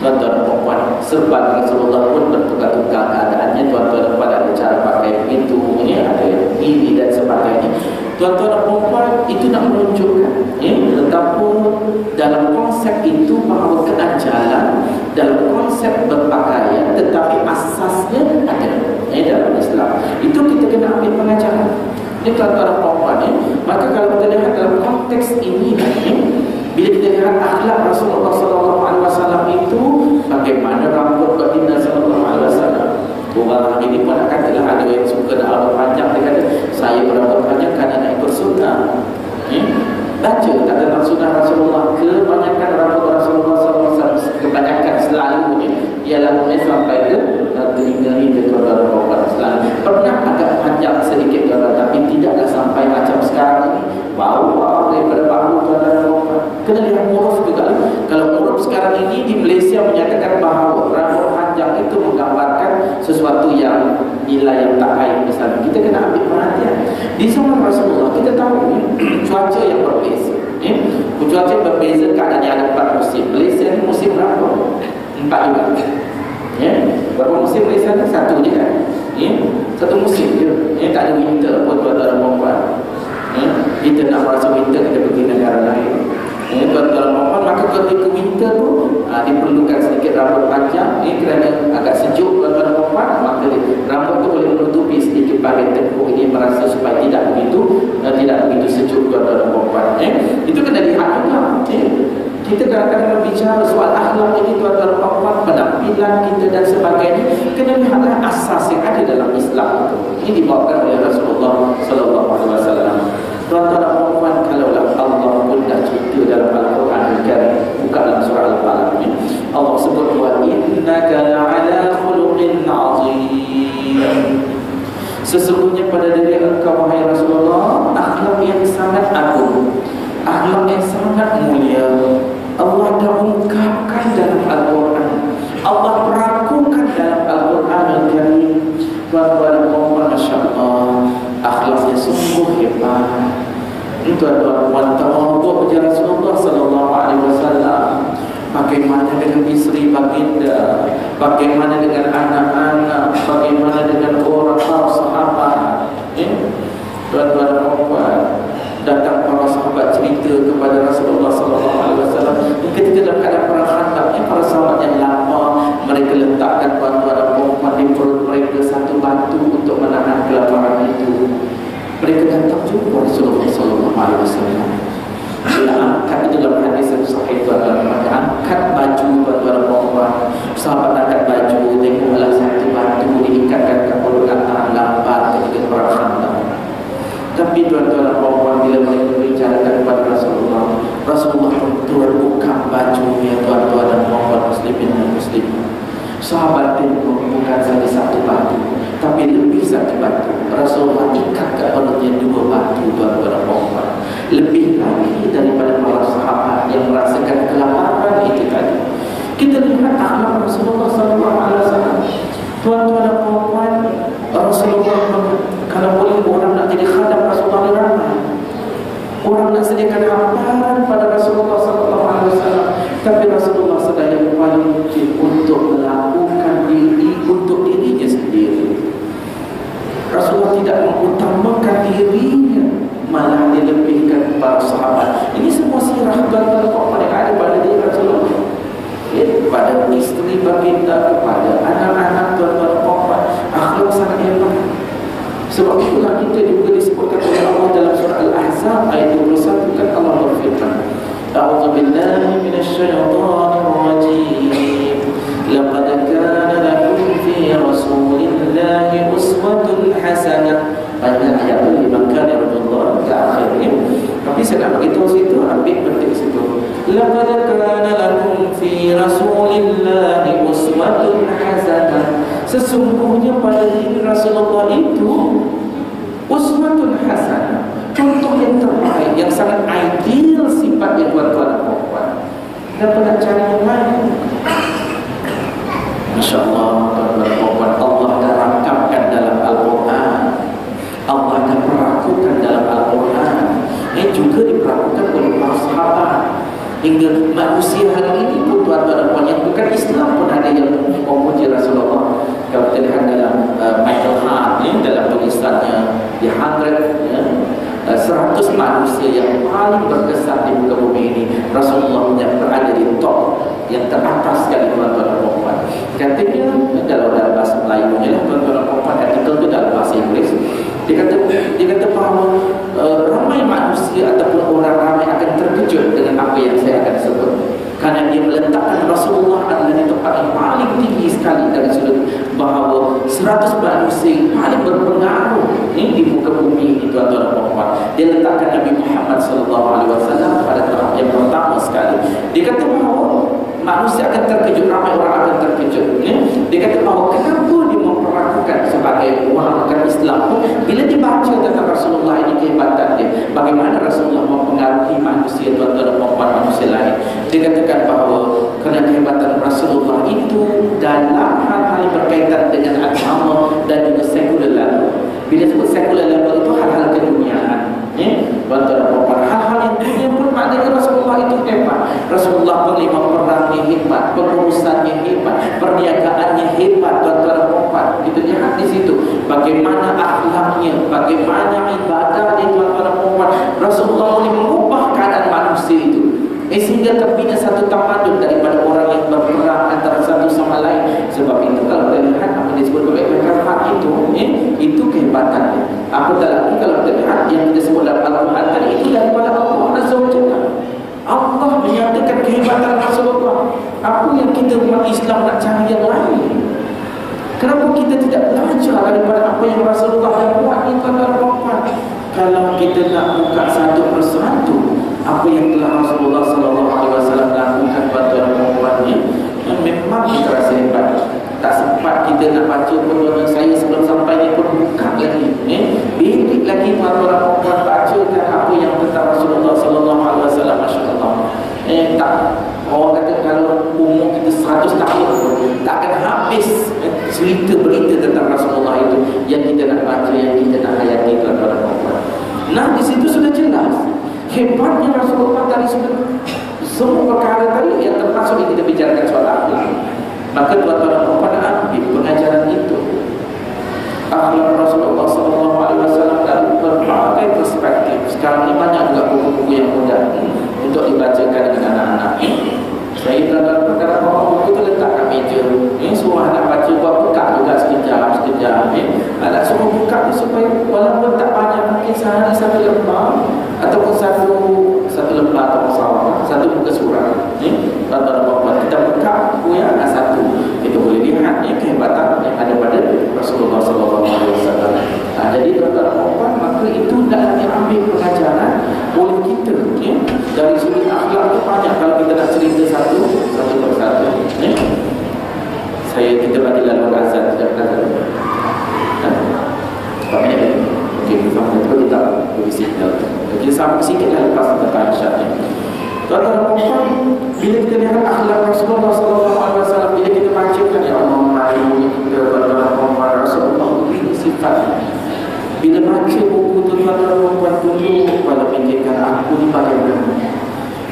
Tuan-tuan dan puan, serban Rasulullah pun bertukar-tukar keadaannya. Tuan-tuan dan puan, ada cara pakai begitu, ada yang ini dan sebagainya. Tuan-tuan dan puan, itu nak menunjukkan betapa dalam konsep itu bahawa kena jalan dalam konsep berpakaian, tetapi asasnya ada dalam Islam. Itu kita kena ambil pengajaran. Ini tuan-tuan dan puan, maka kalau kita lihat dalam konteks ini, bila kita lihat akhlak Rasulullah sallallahu alaihi wasallam itu, bagaimana rambut baginda sallallahu alaihi wasallam. Orang ini pun akan katalah ada yang suka nak rambut panjang, dia kata saya berambut panjang kerana nak ikut sunnah. Baca tak tentang sunnah Rasulullah, kebanyakan rambut Rasulullah sallallahu alaihi wasallam, kebanyakan selalu ialah sampai ke telinga hingga tuan-tuan dan puan, selalu pernah agak panjang sedikit tuan-tuan, nilai yang tak baik misalnya, kita kena ambil perhatian. Di zaman Rasulullah kita tahu cuaca yang berbeza. Cuaca berbeza, keadaannya ada 4 musim. Malaysia ni musim berapa? 4 juga. Berapa musim Malaysia ni? 1 je kan? 1 musim je. Tak ada winter pun tuan-tuan dan puan-puan. Kita nak merasa winter, kita pergi negara lain. Tuan-tuan dan puan-puan, maka ketika winter tu diperlukan sedikit rambut panjang, kerana agak sejuk tuan-tuan dan puan-puan, maka rambut tu boleh menutupi sedikit bahagian tengkuk ini, merasa supaya tidak begitu sejuk tuan-tuan dan puan-puan. Itu kena lihat juga. Kita kadang-kadang berbicara soal akhlak ini tuan-tuan dan puan-puan, penampilan kita dan sebagainya, kena lihatlah asas yang ada dalam Islam itu. Ini dibawakan oleh Rasulullah sallallahu alaihi wasallam. Tuan-tuan dan puan-puan, kalaulah Allah pun dah cerita dalam Al-Quran Al-Karim, buka dalam surah Al-Qalam, Allah sebut wa innaka la'ala khuluqin 'azim. Sesungguhnya pada diri engkau wahai Rasulullah akhlak yang sangat agung, akhlak yang sangat mulia. Allah dah ungkapkan dalam Al-Quran, Allah perakukan dalam Al-Quran Al-Karim. Tuan-tuan dan puan-puan, Masya Allah, akhlaknya sungguh hebat. Tuan-tuan dan puan, tawaduk kepada Rasulullah sallallahu alaihi wasallam. Bagaimana dengan isteri baginda, bagaimana dengan anak-anak, bagaimana dengan orang sahabat. Tuan-tuan dan puan, datang para sahabat cerita kepada Rasulullah sallallahu alaihi wasallam ketika dalam keadaan perang Khandaq, para sahabat yang lapar, mereka letakkan tuan-tuan dan puan di perut mereka satu batu untuk menahan kelaparan itu. Mereka datang jumpa Rasulullah sallallahu alaihi wasallam. Dia angkat itu dalam hadis yang sahih tuan-tuan, angkat baju tuan-tuan dan puan. Sahabat angkat baju, tengoklah satu batu diikatkan ke perut antara lapar ketika perang Khandaq. Tapi tuan-tuan dan puan, bila mereka bicarakan kepada Rasulullah, Rasulullah pun turun buka bajunya tuan-tuan dan puan muslimin dan muslimah. Sahabat tengok bukan saja satu batu, tapi lebih satu batu. Rasulullah ikat ke perutnya 2 batu tuan-tuan dan puan. Lebih lagi daripada para sahabat yang merasakan kelaparan itu tadi. Kita lihat akhlak Rasulullah sallallahu alaihi wasallam. Tuan-tuan dan puan, Rasulullah kalau boleh orang nak jadi khadam Rasulullah ramai. Orang nak sediakan hamparan pada Rasulullah sallallahu alaihi wasallam, tapi Rasulullah sedaya paling mungkin untuk melakukan diri untuk dirinya sendiri. Rasulullah tidak mengutamakan dirinya, malah dilebihkan para sahabat. Ini semua sirah tuan-tuan yang ada pada diri Rasulullah. Pada isteri baginda, kepada anak-anak tuan-tuan puan, akhlak sangat hebat. Sebab itulah kita juga disebutkan oleh Allah dalam surah Al-Ahzab ayat 21, kan Allah berfirman, A'udzubillahi minasyaitonir rajim. Laqad kana lakum fi Rasulillahi uswatun hasanah. Banyak ayat itu dimakan oleh Rasulullah ke akhirnya. Tapi saya nak beritahu situ, ambil penting situ. Laqad kana lakum fi Rasulillahi uswatun hasanah. Sesungguhnya pada diri Rasulullah itu uswatun hasanah, contoh yang terbaik, yang sangat ideal sifatnya tuan-tuan dan puan. Dan pernah cari yang lain. Masya Allah tuan-tuan dan puan, Allah dah rangkamkan dalam Al-Quran, Allah dah perakukan dalam Al-Quran. Ini juga diperakukan oleh para sahabat. Hingga manusia hari ini pun tuan-tuan dan puan, yang bukan Islam pun ada yang memuji Rasulullah. Kalau kita lihat dalam Michael Hart dalam tulisannya di 100 manusia yang paling berkesan di muka bumi ini, Rasulullah yang berada di top, yang teratas sekali tuan-tuan dan puan. Katanya dalam bahasa Melayu tuan-tuan dan puan, artikel itu dalam bahasa Inggeris. Dia kata bahawa ramai manusia ataupun orang ramai akan terkejut dengan apa yang saya akan sebut, kerana dia meletakkan Rasulullah adalah di tempat yang paling tinggi sekali dari sudut bahawa 100 manusia paling berpengaruh di muka bumi ini tuan-tuan dan puan. Dia letakkan Nabi Muhammad SAW pada tahap yang pertama sekali. Dia kata bahawa manusia akan terkejut, ramai orang akan terkejut. Dia kata bahawa kenapa dia memperlakukan sebagai orang Islam pun, bila dibaca tentang Rasulullah ini kehebatan dia, bagaimana Rasulullah mempengaruhi manusia tuan-tuan dan puan, manusia lain. Dia katakan bahawa kerana kehebatan Rasulullah itu dalam hal-hal yang berkaitan dengan agama dan juga bagaimana akhlaknya, bagaimana ibadah dia tuan-tuan dan puan. Rasulullah boleh mengubah keadaan manusia itu, sehingga terbina satu tamadun daripada orang yang berperang antara satu sama lain. Sebab itu kalau kita lihat apa disebut kebaikan hak itu kehebatannya. Apatah lagi kalau kita lihat yang disebut dalam Al-Quran tadi, itu daripada Allah Azza wa Jalla. Allah menyatakan kehebatan Rasulullah. Apa yang kita umat Islam nak cari yang lain? Kenapa kita tidak belajar daripada apa yang Rasulullah yang buat ni tuan-tuan dan puan? Kalau kita nak buka satu persatu apa yang telah Rasulullah SAW lakukan tuan-tuan dan puan ni, memang kita rasa hebat. Tak sempat kita nak baca pun tuan-tuan. Saya sebelum sampai ni pun buka lagi, bilik lagi tuan-tuan dan puan bacakan apa yang tentang Rasulullah SAW. Masya-Allah. Tak, orang kata kalau umur kita 100 tahun tak akan habis cerita berita tentang Rasulullah itu yang kita nak baca, yang kita nak hayati tuan-tuan dan puan. Nah, di situ sudah jelas hebatnya Rasulullah tadi. Sudah semua perkara tadi yang termasuk yang kita bicarakan soal akhlak. Maka tuan-tuan dan puan ambil pengajaran itu, akhlak Rasulullah SAW dari berbagai perspektif. Sekarang ini banyak juga buku-buku yang mudah untuk dibacakan dengan anak-anak. Saya dalam perkara buku itu letak kat meja. Semua anak baca, buat buka juga sekejap. Anak semua buka tu supaya walaupun tak banyak, mungkin sehari satu lembar ataupun satu lembar atau musawarah, satu muka surat. Kita buka buku yang ada satu, kita boleh lihat kehebatan yang ada pada Rasulullah SAW. Jadi tuan-tuan, maka itu dah diambil pengajaran oleh kita. Dari sudut akhlak itu banyak kalau kita nak cerita satu persatu. Kita bagi lalu azan sejak azan. Berapa minit? Okey, kita beri signal. Kita sampai sikit lah lepas tentang syaratnya. Tuan-tuan dan puan, bila kita lihat akhlak Rasulullah SAW, bila kita bacakan ya Allah, mari kita tuan-tuan Rasulullah ini sifatnya. Bila baca buku tuan-tuan dan puan dulu, pada fikirkan aku ni bagaimana,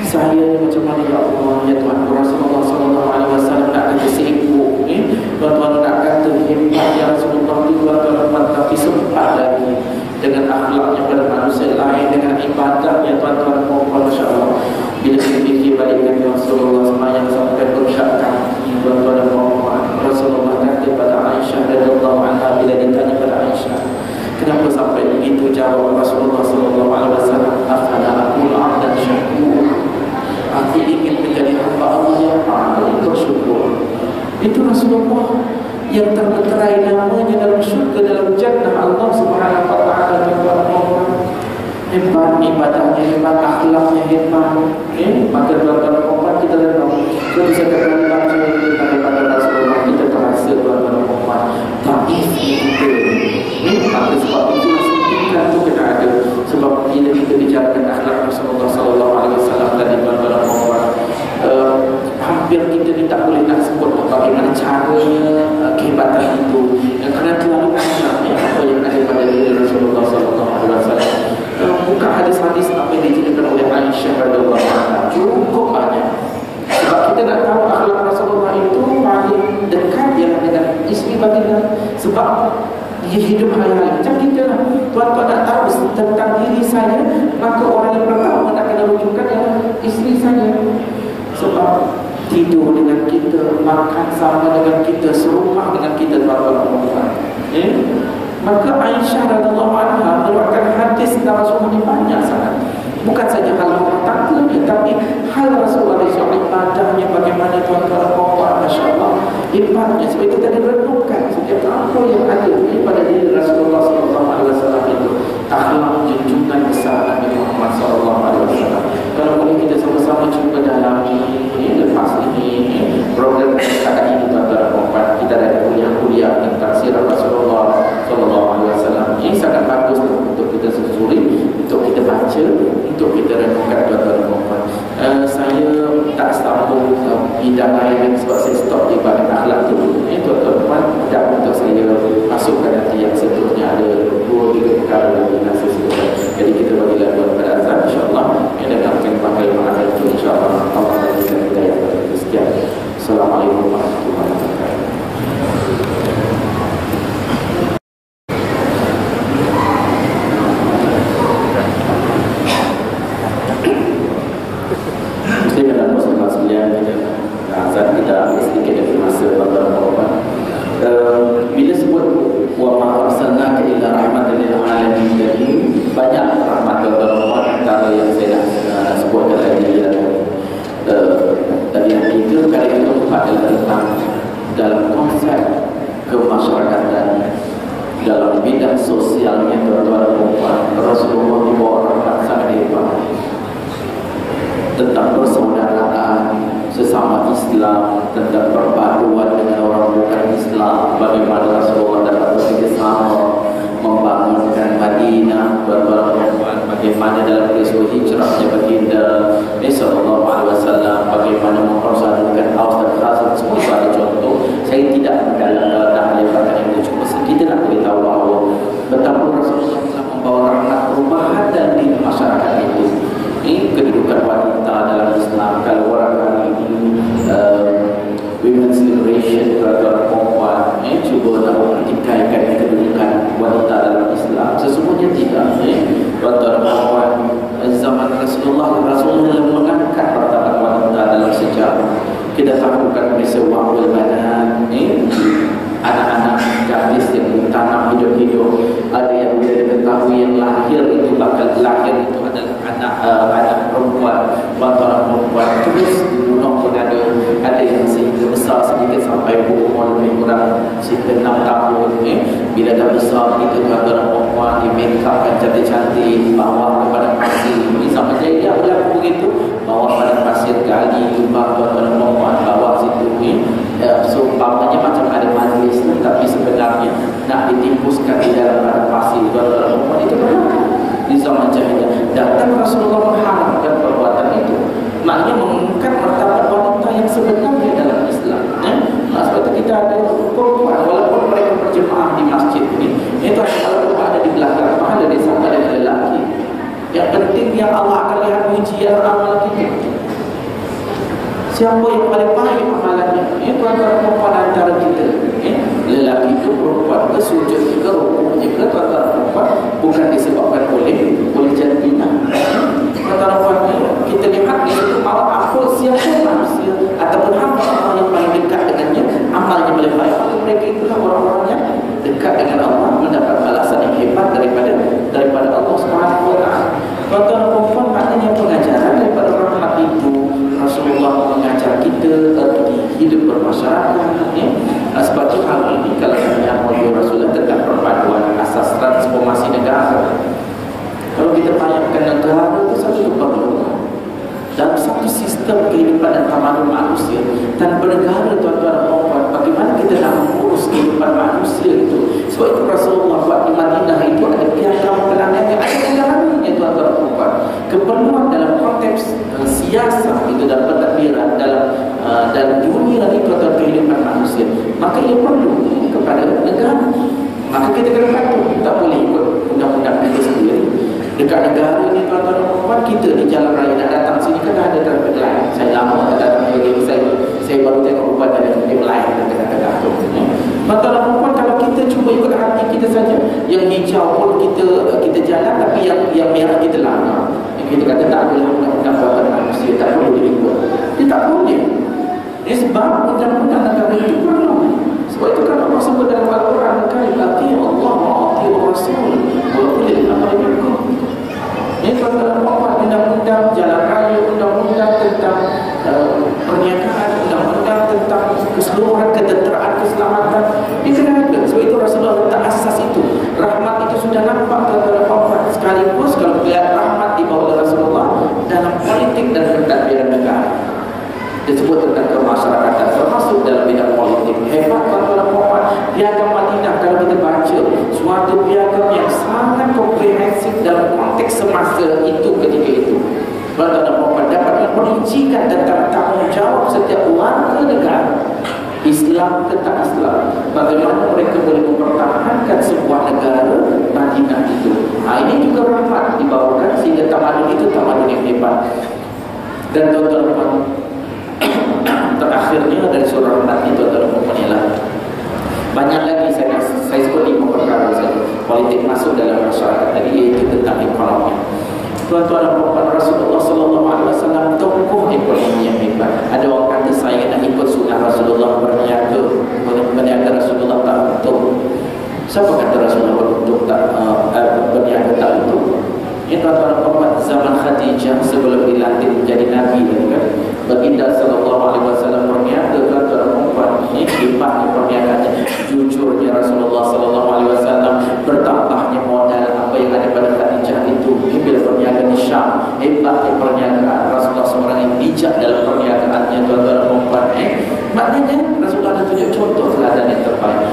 saya ni macam mana ya Allah, ya Tuhan. Rasulullah SAW nak kata seibu, tuan-tuan nak kata hebat ya Rasulullah itu tuan-tuan, tapi sempat lagi dengan akhlaknya pada manusia lain, dengan ibadahnya tuan-tuan dan puan. Masya Allah. Bila kita fikir balik Nabi Rasulullah semayang sampai berusahakan tuan-tuan dan puan, Rasulullah kata pada Aisyah radhiyallahu anha, bila ditanya pada Aisyah, kenapa sampai begitu, jawab Rasulullah SAW, afala aqul abdan syakur, aku ingin menjadi hamba Allah yang paling bersyukur. Itu Rasulullah yang termeterai namanya dalam syurga, dalam jannah Allah Subhanahu wa taala. Hebat ibadahnya, hebat akhlaknya, hebat. Maka tuan-tuan dan puan, kita tahu kalau saya kata baca daripada Rasulullah, kita terasa tuan-tuan dan puan taif kita. Maka sebab itu kita tu kena ada. Sebab bila kita bicarakan akhlak Rasulullah SAW tadi tuan-tuan dan puan, hampir kita ni tak boleh nak sebut bagaimana caranya kehebatan itu, kerana terlalu banyak apa yang ada pada diri Rasulullah SAW. Bukan hadis-hadis apa yang diceritakan oleh Aisyah radhiyallahu anha, cukup banyak. Sebab kita nak tahu akhlak Rasulullah itu paling dekat ialah dengan isteri baginda. Sebab dia hidup hari-hari macam kita lah. Tuan-tuan nak tahu tentang diri saya, maka orang yang pertama nak kena rujukan ialah isteri saya. Sebab tidur dengan kita, makan sama dengan kita, serumah dengan kita, tuan-tuan. Maka Aisyah radhiyallahu anha merupakan hadis tentang Rasulullah ini banyak sangat. Bukan saja hal rumah tangganya, tapi hal Rasulullah SAW, ibadahnya bagaimana tuan-tuan dan puan. Masya Allah, ibadahnya. Sebab itu tadi renungkan setiap apa yang ada pada diri Rasulullah SAW itu. Akhlak junjungan besar Nabi Muhammad SAW. Kalau boleh kita sama-sama cuba dalami lepas ini program kita ini tuan-tuan dan puan. Kita ada kuliah-kuliah tentang sirah Rasulullah SAW. Ini sangat bagus untuk kita susuri, untuk kita baca, untuk kita renungkan tuan-tuan dan puan. Saya tak sambung bidang lain sebab saya stop di bahagian akhlak dulu. Tuan-tuan dan puan, dan untuk saya masukkan nanti yang seterusnya ada 2-3 perkara lagi nasi seterusnya. Jadi kita bagi laluan pada azan, insyaAllah. Yang akan kita pakai mengazan itu, insyaAllah Allah akan berikan hidayah kepada kita sekian. Assalamualaikum warahmatullahi wabarakatuh. tentang perpaduan dengan orang bukan Islam, bagaimana Rasulullah dapat bekerjasama membangunkan Madinah, bagaimana dalam peristiwa hijrahnya baginda Sallallahu Alaihi Wasallam, bagaimana mempersatukan Aus dan Khazraj. Semua itu ada contoh. Saya tidak mendalam lebarkan itu, cuma sedikit nak beritahu bahawa betapa Rasulullah telah membawa rahmat perubahan dalam diri masyarakat itu. Ini kedudukan wanita dalam Islam. Kalau orang hari ini Women's Liberation, peraturan perempuan, cuba nak mempertikaikan kedudukan wanita dalam Islam. Sesungguhnya tidak. Peraturan perempuan zaman Rasulullah mengangkat martabat wanita dalam sejarah. Kita tahukan peristiwa Al-Banan, anak-anak gadis yang ditanam hidup-hidup. Ada yang bila diketahui yang lahir itu bakal lahir itu adalah anak perempuan, bantara perempuan, terus dibunuh pun ada yang sehingga besar sedikit sampai umur lebih kurang 6 tahun. Bila dah besar begitu, bantara perempuan di make up kan cantik-cantik, bawa kepada pasir. Ini sama saja berlaku begitu, bawa pada pasir gali lubang bantara perempuan, bawa situ ni. So umpamanya macam ada majlis, tapi sebenarnya nak ditimpuskan di dalam pada pasir bantara perempuan. Itu berlaku di zaman jahiliyah. Datang Rasulullah mengharamkan perbuatan itu, maknanya mengangkat martabat wanita yang sebenarnya dalam Islam. Sebab itu kita ada perempuan, walaupun mereka berjemaah di masjid ini, itu kalau ada di belakang, pahala dia sama dengan lelaki. Yang penting yang Allah akan lihat ujian amal kita. Siapa yang paling baik amalannya? Itu antara perempuan antara kita. Lelaki itu perempuan ke sujud ke rukuk ke antara perempuan, bukan disebabkan oleh jantina. Antara perempuan kita lihat itu malah apa siapa manusia ataupun hamba Allah yang paling dekat dengannya, amalnya paling baik. Mereka itulah orang-orang yang dekat dengan Allah, mendapat balasan yang hebat daripada Allah Subhanahu Wa Taala. Antara perempuan maknanya pengajaran daripada rahmat itu. Rasulullah mengajar kita hidup bermasyarakat. Sebab itu hal ini kalau kita mahu Rasulullah tentang perpaduan asas transformasi negara. Kalau kita bayangkan negara itu satu keperluan dalam satu sistem kehidupan dan tamadun manusia. Tanpa negara, tuan-tuan dan puan, bagaimana kita nak mengurus kehidupan manusia itu? Sebab itu Rasulullah buat di Madinah itu ada piagam pelanggannya, ada negaranya, tuan-tuan dan puan. Keperluan dalam konteks siasat itu dalam pentadbiran dalam dunia ini, tuan-tuan, kehidupan manusia, maka ia perlu kepada negara. Maka kita kena patuh, tak boleh ikut undang-undang kita sendiri. Dekat negara ni, tuan-tuan dan puan, kita di jalan raya nak datang sini kan ada traffic light. Saya lama tak datang lagi, saya baru tengok ubat ada traffic light dekat-dekat tu. Tuan-tuan dan puan, kalau kita cuba ikut hati kita saja, yang hijau pun kita jalan, tapi yang merah kita langgar. Kita kata tak boleh undang-undang buatan manusia, tak perlu diikut. Dia tak boleh. Ini sebab undang-undang negara itu perlu. Sebab itu kan Allah sebut dalam Al-Quran, atii'u Allah wa atii'u Rasul wa ulil amri minkum. Ini kalau undang-undang jalan raya, undang-undang tentang perniagaan, undang-undang tentang keseluruhan ketenteraan, keselamatan, ini kena ada. Sebab itu Rasulullah letak asas itu. Rahmat itu sudah nampak dalam rahmat. Sekaligus kalau melihat rahmat dibawa oleh Rasulullah dalam politik dan pentadbiran negara. Disebut tentang kemasyarakatan, termasuk dalam bidang politik. Hebat tuan-tuan puan, piagam Madinah kalau kita baca, suatu piagam yang sangat komprehensif dalam konteks semasa itu ketika itu. Tuan-tuan puan dapat memperincikan tentang tanggungjawab setiap warga negara, Islam ke tak Islam, bagaimana mereka boleh mempertahankan sebuah negara Madinah itu. Ini juga rahmat dibawakan sehingga tamadun itu tamadun yang hebat. Dan tuan-tuan puan, terakhirnya dari surah Rahmat itu adalah mempunyai banyak lagi saya sebut 5 perkara saja. Politik masuk dalam masyarakat tadi, iaitu tentang ekonomi. Tuan-tuan dan puan, Rasulullah Sallallahu Alaihi Wasallam tokoh ekonomi yang hebat. Ada orang kata saya nak ikut sunnah Rasulullah berniaga Rasulullah tak betul. Siapa kata Rasulullah berniaga tak betul? Ini tuan-tuan dan puan, zaman Khadijah sebelum dilantik menjadi Nabi kan, baginda Sallallahu Alaihi Wasallam berniaga, tuan-tuan dan puan. Ini hebatnya perniagaannya, jujurnya Rasulullah Sallallahu Alaihi Wasallam, bertambahnya modal apa yang ada pada Khadijah itu. Ini bila berniaga di Syam, hebatnya perniagaan Rasulullah seorang yang bijak dalam perniagaannya, tuan-tuan dan puan. Maknanya contoh teladan yang terbaik.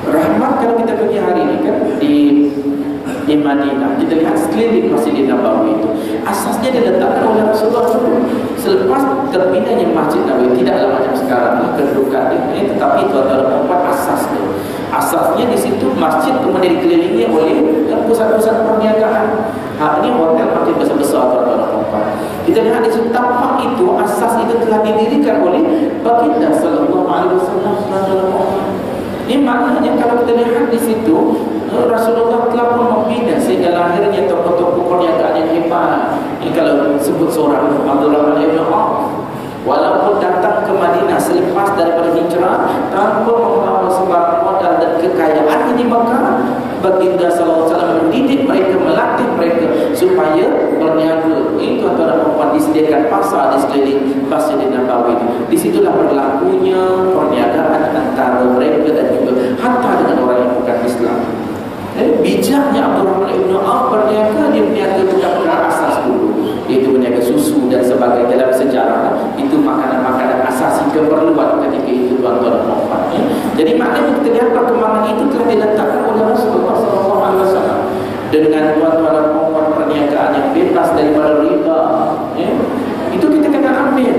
Rahmat kalau kita pergi hari ini kan di Madinah, kita lihat sekeliling Masjid Nabawi itu asasnya diletakkan oleh Rasulullah dulu. Selepas terbinanya Masjid Nabawi, tidaklah macam sekarang kedudukan ini, tetapi itu adalah asas itu. Asasnya di situ masjid kemudian dikelilingi oleh pusat-pusat perniagaan. Ini hotel makin besar-besar tuan-tuan. Kita lihat di situ tapak itu, asas itu telah didirikan oleh baginda sallallahu alaihi wasallam. Ini maknanya kalau kita lihat di situ Rasulullah telah pun membina sehingga lahirnya tokoh-tokoh perniagaan yang hebat. Ini kalau sebut seorang Abdurrahman ibn Auf, walaupun datang ke Madinah selepas daripada hijrah tanpa membawa sebarang modal dan kekayaan di Makkah, baginda sallallahu alaihi wasallam mendidik mereka, melatih mereka supaya berniaga. Itu antara perempuan disediakan pasar di sekeliling Masjid Nabawi. Di situlah berlakunya perniagaan antara mereka dan juga hatta dengan orang yang bukan Islam. Bijaknya Abdurrahman ibn Auf berniaga, dia berniaga perkara asas dulu, iaitu berniaga susu dan sebagainya. Dalam sejarah itu makanan-makanan asasi keperluan ketika itu tuan-tuan dan puan. Jadi maknanya kita lihat perkembangan itu telah diletakkan oleh Rasulullah SAW dengan tuan-tuan dan puan perniagaan yang bebas daripada riba. Itu kita kena ambil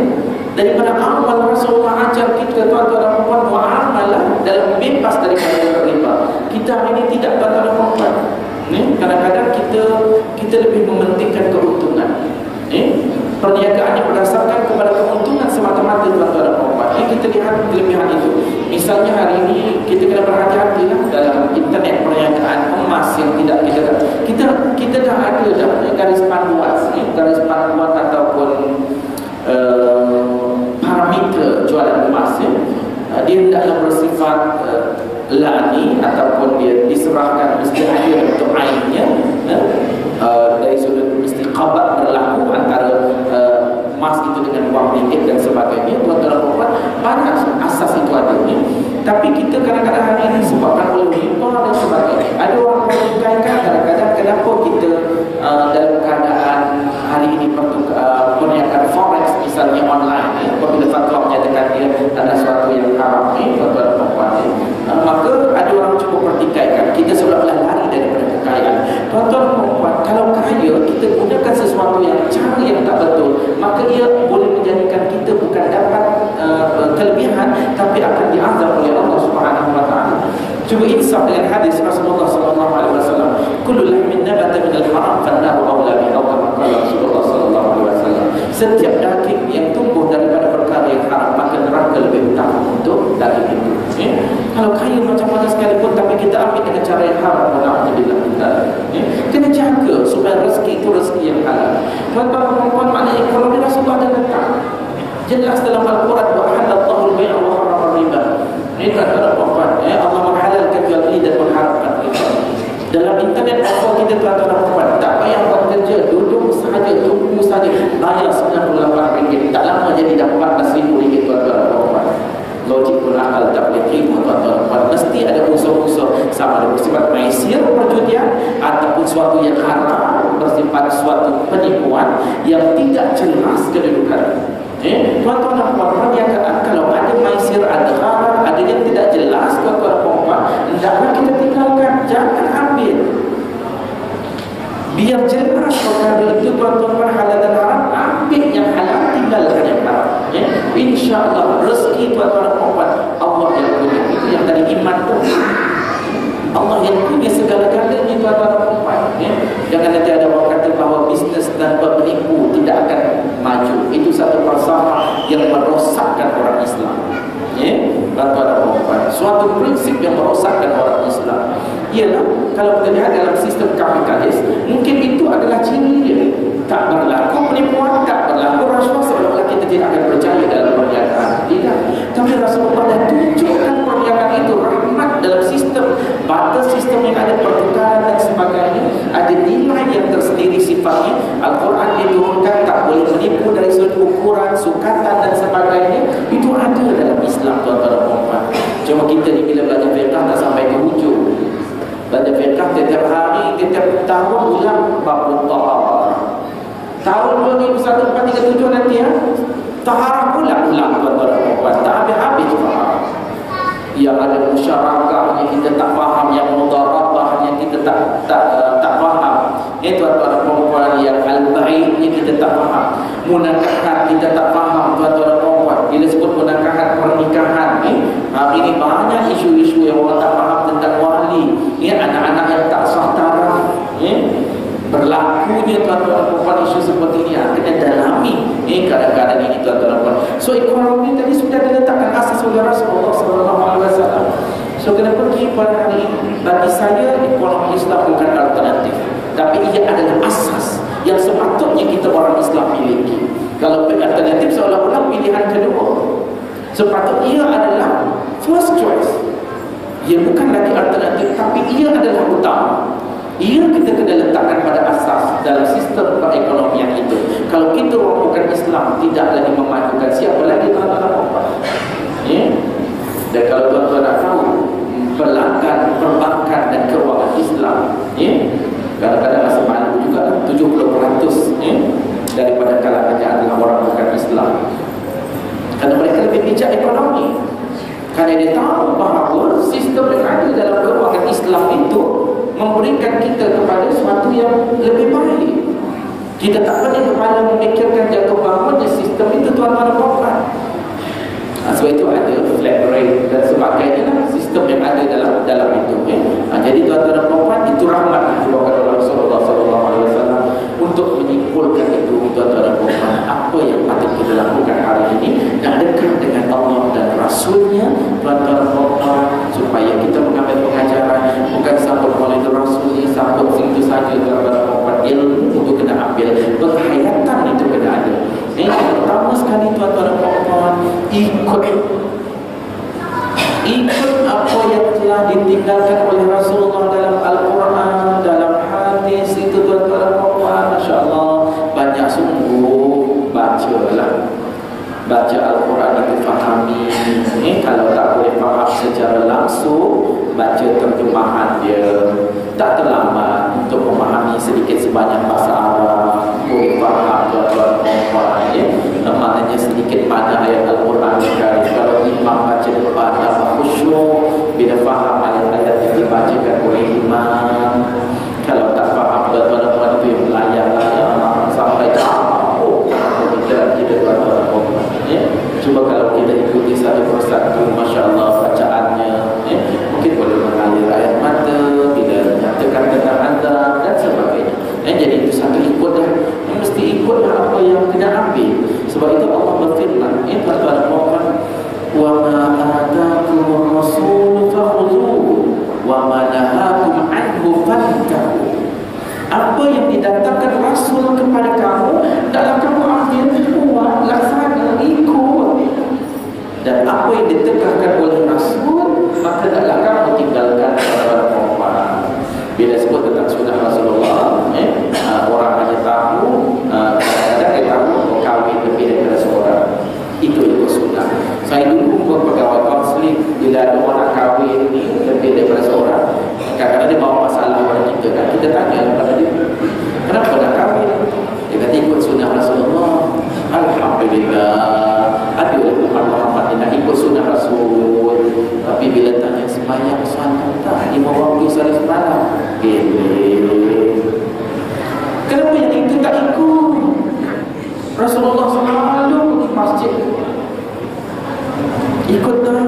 daripada awal. Rasulullah ajar kita tuan-tuan dan puan muamalah dalam bebas daripada riba. Kita ini tidak tuan-tuan dan puan. Kadang-kadang kita lebih mementingkan keuntungan. Perniagaan yang berdasarkan kepada keuntungan semata-mata tuan-tuan dan puan. Kita lihat kelebihan itu. Misalnya hari ini kita kena berhati-hati dalam internet perniagaan emas yang tidak kita dah ada garis panduan ataupun parameter jualan emas. Dia tidaklah bersifat lani ataupun dia diserahkan mesti ada untuk ainnya. Dari sudut mesti qabat berlaku antara emas itu dengan wang ringgit dan sebagainya. Tuan-tuan banyak asas itu adanya. Tapi kita kadang-kadang hari ini sebabkan oleh riba dan sebagainya. Ada orang mengatakan kadang-kadang kenapa kita dalam keadaan hari ini perniagaan forex misalnya online, apabila fatwa menyatakan dia adalah sesuatu yang haram, maka ada orang cuba pertikaikan kita seolah-olah lari daripada kekayaan. Tuan-tuan dan puan, kalau kaya kita gunakan sesuatu yang cara yang tak betul, maka ia boleh menjadikan kita bukan dapat kelebihan, tapi akan diazab oleh Allah Subhanahu wa taala. Cuba insaf dengan hadis Rasulullah sallallahu alaihi wasallam, kullu lahmin nabata min al-haram fannahu awla bi Rasulullah sallallahu alaihi wasallam. Setiap daging yang tumbuh daripada perkara yang haram, maka neraka lebih utama untuk daging itu. Kalau kaya macam mana sekalipun, tapi kita ambil dengan cara yang haram, alhamdulillah kita kena jaga supaya rezeki itu rezeki yang halal. Tuan-tuan, maknanya kalau dia Rasulullah ada letak jelas dalam Al-Quran, wa halallahu al-bai'a wa harrama riba. Ini kata Allah, Allah menghalalkan jual beli dan mengharamkan riba. Dalam internet apa kita tuan-tuan, tak payah buat kerja, duduk sahaja, tunggu sahaja, bayar RM98, tak lama jadi dah RM14,000 tuan-tuan. Logik pun akal tak boleh terima tuan-tuan. Mesti ada unsur-unsur sama ada bersifat maisir, perjudian, ataupun suatu yang haram, bersifat suatu penipuan yang tidak jelas kedudukan. Tuan-tuan dan puan, perniagaan kalau ada maisir, ada haram, ada yang tidak jelas, tuan-tuan dan puan, hendaklah kita tinggalkan, jangan ambil. Biar jelas perkara itu tuan-tuan, halal dan haram, ambil yang halal, tinggalkan yang haram. InsyaAllah rezeki tuan-tuan dan puan Allah yang punya. Itu yang tadi iman tu, Allah yang punya segala-galanya tuan-tuan dan puan. Jangan nanti ada orang kata bahawa bisnes tanpa penipu tidak akan maju. Itu satu falsafah yang merosakkan orang Islam. Tuan-tuan dan puan, suatu prinsip yang merosakkan orang Islam ialah kalau kita lihat dalam sistem kapitalis, mungkin itu adalah ciri dia. Tak berlaku penipuan, tak berlaku rasuah, seolah-olah kita tidak akan percaya dalam perniagaan. Tidak. Tapi Rasulullah dah tunjukkan perniagaan itu rahmat dalam sistem, batas sistem yang ada pertukaran dan sebagainya, ada nilai yang tersendiri sifatnya. Al-Quran diturunkan tak boleh menipu dari sudut ukuran, sukatan dan sebagainya. Itu ada dalam Islam, tuan-tuan dan puan. Cuma kita ni bila belajar fiqh tak sampai ke hujung. Belajar fiqh setiap hari, setiap tahun ulang bab taharah. Tahun 2001-437 nanti taharah ulang tuan-tuan dan puan. Tak habis-habis taharah. yang ada musyarakahnya kita tak faham, yang mudharabahnya kita tak faham. Tuan-tuan perempuan, yang al-ba'idnya kita tak faham, munakahat kita tak faham. Tuan-tuan perempuan, bila sebut munakahat pernikahan, hari ini banyak isu-isu yang orang tak faham tentang wali, anak-anak yang tak sah taraf, berlakunya tuan-tuan perempuan isu seperti ini kena dalami kadang-kadang ini tuan-tuan perempuan. So ekonomi tadi sudah diletakkan asas oleh Rasulullah SAW. So kena pergi pada hari ini. Bagi saya ekonomi Islam bukan alternatif, tapi ia adalah asas yang sepatutnya kita orang Islam miliki. Kalau alternatif seolah-olah pilihan kedua, sepatutnya ia adalah first choice. Ia bukan lagi alternatif, tapi ia adalah utama. Ia kita kena letakkan pada asas dalam sistem perekonomian itu. Kalau kita orang bukan Islam, tidak lagi memajukan, siapa lagi tuan-tuan? Dan kalau tuan-tuan nak tahu pelanggan perbankan dan kewangan Islam, kadang-kadang rasa malu juga 70% daripada kalangannya adalah orang bukan Islam. Kerana mereka lebih bijak ekonomi, kerana dia tahu bahawa sistem yang ada dalam kewangan Islam itu memberikan kita kepada sesuatu yang lebih baik. Kita tak pernah kepala memikirkan jatuh bangunnya sistem itu tuan-tuan puan. Sebab itu ada flat rate dan sebagainya lah, sistem yang ada dalam itu. Jadi tuan-tuan puan, itu rahmat diberikan oleh Rasulullah SAW untuk menyimpulkan itu tuan-tuan puan, apa yang patut kita lakukan hari ini dan dekat dengan Allah dan Rasulnya tuan-tuan puan, supaya kita mengambil pengajaran bukan sambut oleh Rasul ini, sambut situ saja tuan-tuan puan. Ilmu itu kena ambil, penghayatan itu kena ada. Pertama sekali tuan-tuan puan, ikut apa yang telah ditinggalkan oleh Rasulullah dalam Al-Quran, dalam hadis itu tuan-tuan puan. Masya Allah, banyak sungguh, bacalah, baca Al-Quran itu fahami. Kalau tak boleh faham secara langsung, baca terjemahan dia. Tak terlambat untuk memahami sedikit sebanyak bahasa Arab, boleh faham tuan-tuan puan. Maknanya sedikit mana ayat Al-Quran. Kalau imam baca depan dapat khusyuk bila faham ayat-ayat yang dibacakan oleh imam. Kalau tak faham tuan-tuan puan, itu yang layak sampai kita tuan-tuan puan. Cuba kalau kita ikuti satu persatu, Masya Allah bacaannya, mungkin boleh mengalir ayat mata bila nyatakan tentang azab dan sebagainya. Jadi itu satu ikutlah, mesti ikutlah apa yang kena ambil. Sebab itu Allah berfirman, tuan-tuan puan, wa ma atakumur rasul fakhudhuhu wa ma nahakum anhu fantahu. Apa yang didatangkan Rasul kepada kamu, dalam kamu ambil, buat, laksana, ikut. Dan apa yang ditegakkan oleh Rasul, maka dalam kamu tinggalkan kepada perempuan. Bila sebut tentang sunnah Rasulullah, orang hanya tahu, kadang-kadang dia tahu kahwin lebih daripada seorang. Itu sunnah. Saya dulu buat pegawai konseling, bila ada orang kahwin ni lebih daripada seorang, kadang-kadang dia bawa masalah kepada kita kan. Kita tanya kepada dia, kenapa dah kahwin? Dia kata ikut sunnah Rasulullah. Alhamdulillah, ada Muhammad Muhammad dia nak ikut sunnah Rasul. Tapi bila tanya sembahyang salat tak, 5 waktu sehari semalam, kenapa yang itu tak ikut? Rasulullah selalu pergi masjid, ikut tak?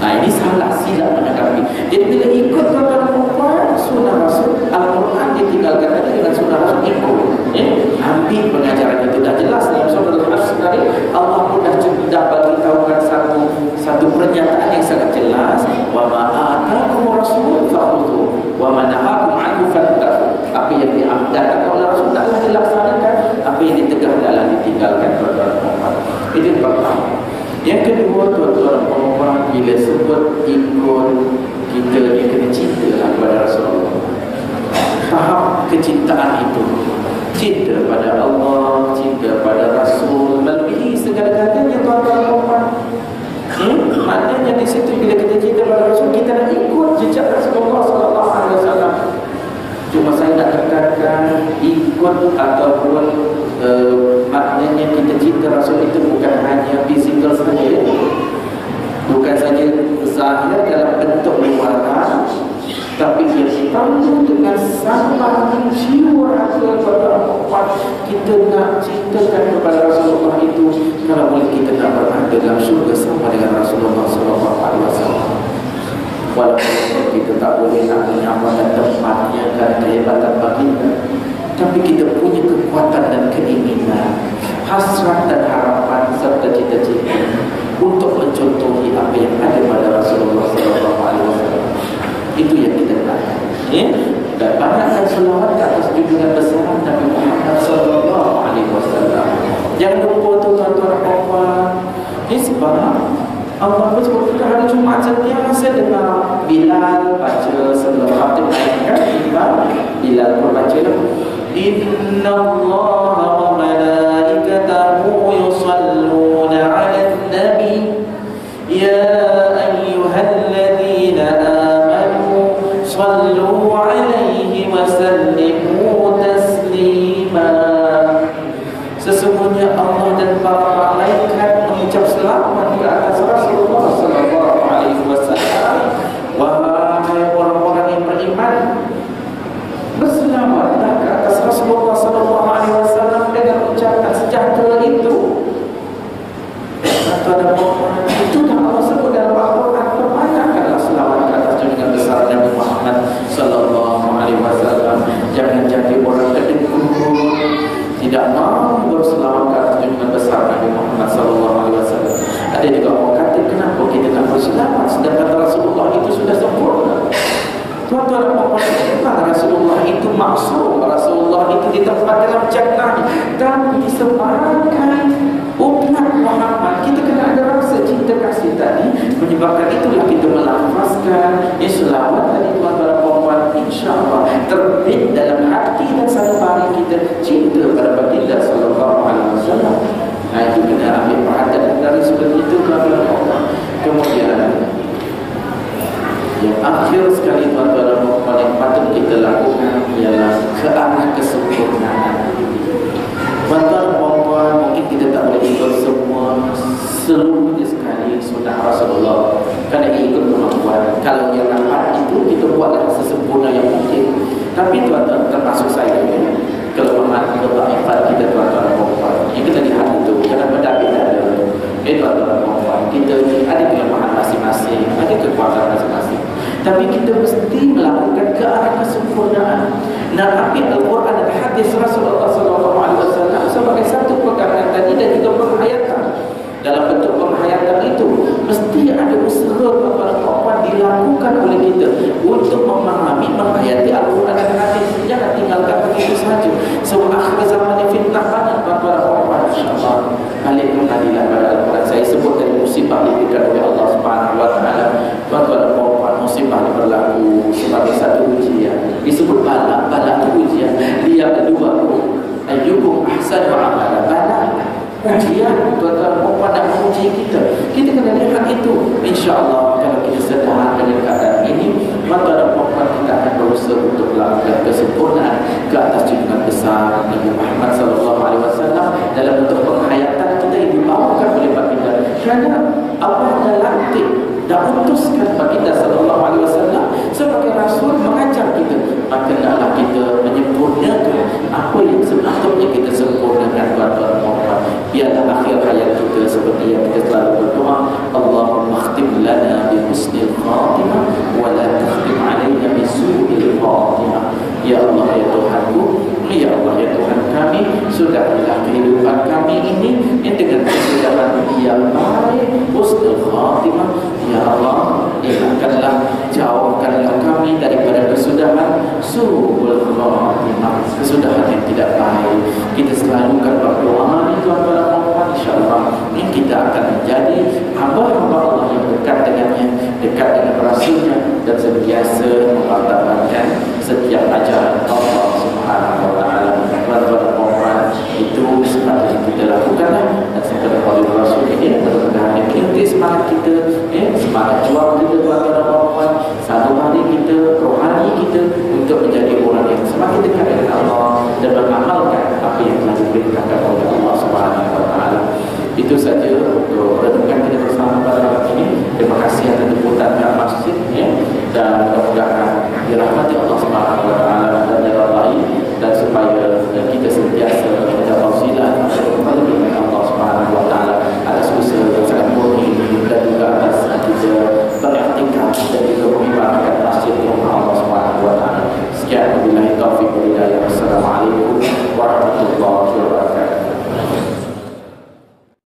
Ini salah silap menanggapi. Jadi bila ikut tuan-tuan perempuan sunnah Rasul, Al-Quran ditinggalkan tadi dengan sunnah Rasul, ikut. Ambil pengajaran itu dah jelas dalam surah Al-Asr. Allah pun dah bagi tahukan satu pernyataan yang sangat jelas, wa ma atakum rasul fa'khudhu wa ma nahakum anhu fantahu. Apa yang diamalkan oleh Rasul taklah dilaksanakan, apa yang ditegak adalah ditinggalkan tuan-tuan perempuan. Itu pertama. Yang kedua tuan-tuan perempuan, bila sebut ikut, kita ni kena cinta kepada Rasulullah. Faham kecintaan itu, cinta pada Allah, cinta pada Rasul, melebihi segala-galanya tuan-tuan perempuan. Maknanya di situ bila kita cinta pada Rasul, kita nak ikut jejak Rasulullah SAW. Cuma saya nak katakan ikut ataupun maknanya kita cinta Rasul itu bukan hanya physical saja. zahir dalam bentuk luaran, tapi dia perlu dengan sabar jiwa kepada umat. Kita nak cintakan kepada Rasulullah itu, kalau boleh kita nak berada dalam syurga sama dengan Rasulullah SAW. Walaupun kita tak boleh nak menyamakan tempatnya dan kehebatan baginda, tapi kita punya kekuatan dan keinginan, hasrat dan harapan serta cita-cita untuk mencontohi apa yang ada pada Rasulullah SAW. Itu yang kita nak. Dan banyakkan selawat ke atas junjungan besar Nabi Muhammad SAW. Jangan lupa tu tuan-tuan dan puan-puan. Sebab Allah betul pada hari Jumaat sentiasa dengar Bilal baca sebelum khatib kan, Bilal pun baca, Inna Allah wa malaikatahu yusalluna 'alan nabi ya ayyuhalladzina amanu sallu 'alaihi wa sallimu taslima. Sesungguhnya Allah dan para malaikat mengucap selamat ke atas Rasulullah sallallahu alaihi wasallam. Wahai orang-orang yang beriman, berselawatlah ke atas Rasulullah sallallahu alaihi wasallam dengan ucapan sejahtera itu. Atau ada itu dah Allah sebut dalam Al-Quran, perbanyakkanlah selawat ke atas junjungan besar Nabi Muhammad sallallahu alaihi wasallam. Jangan jadi orang kedengkul, tidak mahu berselawat ke atas junjungan besar Nabi Muhammad SAW. Ada juga orang kata, kenapa kita nak berselawat sedangkan Rasulullah itu sudah sempurna? Tuan-tuan dan puan-puan, Rasulullah itu maksum, Rasulullah itu ditempatkan dalam jannah dan disebarkan umat Muhammad. Kita kena ada rasa cinta kasih tadi, menyebabkan itulah kita melafazkan selawat tadi. Tuan-tuan dan puan-puan, insya-Allah terbit dalam hati dan sanubari kita cinta pada baginda sallallahu alaihi wasallam. Itu kena ambil perhatian dari sudut itu, tuan-tuan dan puan-puan. Kemudian yang akhir sekali, tuan-tuan dan puan-puan, yang patut kita lakukan ialah ke arah kesempurnaan. Tuan-tuan dan puan-puan, mungkin kita tak boleh ikut semua seluruhnya sekali sunnah Rasulullah, kerana ikut kemampuan. Kalau yang dapat itu kita buatlah sesempurna yang mungkin. Tapi tuan-tuan, termasuk saya, kelemahan ketaifan kita, tuan-tuan dan puan-puan, yang kita lihat itu kerana berbeza. Tuan-tuan dan puan-puan, kita ada kelemahan masing-masing, ada kekuatan masing-masing, tapi kita mesti melakukan ke arah kesempurnaan. Nak ambil Al-Quran dan hadis Rasulullah SAW sebagai satu pegangan tadi dan juga penghayatan. Dalam bentuk penghayatan itu mesti ada usaha tuan-tuan dilakukan oleh kita untuk memahami, menghayati Al-Quran dan hadis. Jangan tinggalkan begitu saja. Sebab akhir zaman ini fitnah banyak, tuan-tuan dan puan-puan. InsyaAllah balik pengadilan pada Al-Quran. Saya sebut dari musibah diberikan oleh Allah Subhanahu wa Ta'ala. Tuan-tuan dan puan-puan, musibah ini berlaku sebagai satu ujian. Disebut bala, bala itu ujian. Dia kedua, ayyukum ahsanu amala. Bala ujian, tuan-tuan dan puan-puan nak menguji kita. Kita kena lihat itu. InsyaAllah kalau kita sedar dengan keadaan ini, tuan-tuan dan puan-puan, kita akan berusaha untuk melakukan kesempurnaan ke atas junjungan besar Nabi Muhammad SAW dalam bentuk penghayatan kita yang dibawakan oleh baginda. Kerana Allah dah lantik dan utuskan baginda SAW sebagai Rasul mengajar kita, maka hendaklah kita menyempurnakan apa yang sepatutnya kita sempurnakan, tuan-tuan dan puan-puan. Biarlah akhir hayat kita seperti yang kita selalu berdoa, Allahumma khtim lana bi husnil khatimah wa la takhtim alaina bi su'il khatimah. Ya Allah, ya Tuhanku, ya Allah, ya Tuhan kami, sudahlah kehidupan kami ini dengan kesudahan yang baik, husnul khatimah. Ya Allah, elakkanlah, jauhkanlah kami daripada kesudahan su'ul khatimah, kesudahan yang tidak baik. Kita selalu akan berdoa ni, tuan-tuan dan puan-puan, insyaAllah ini kita akan menjadi hamba-hamba Allah yang dekat dengannya, dekat dengan Rasulnya, dan sentiasa mempertahankan setiap ajaran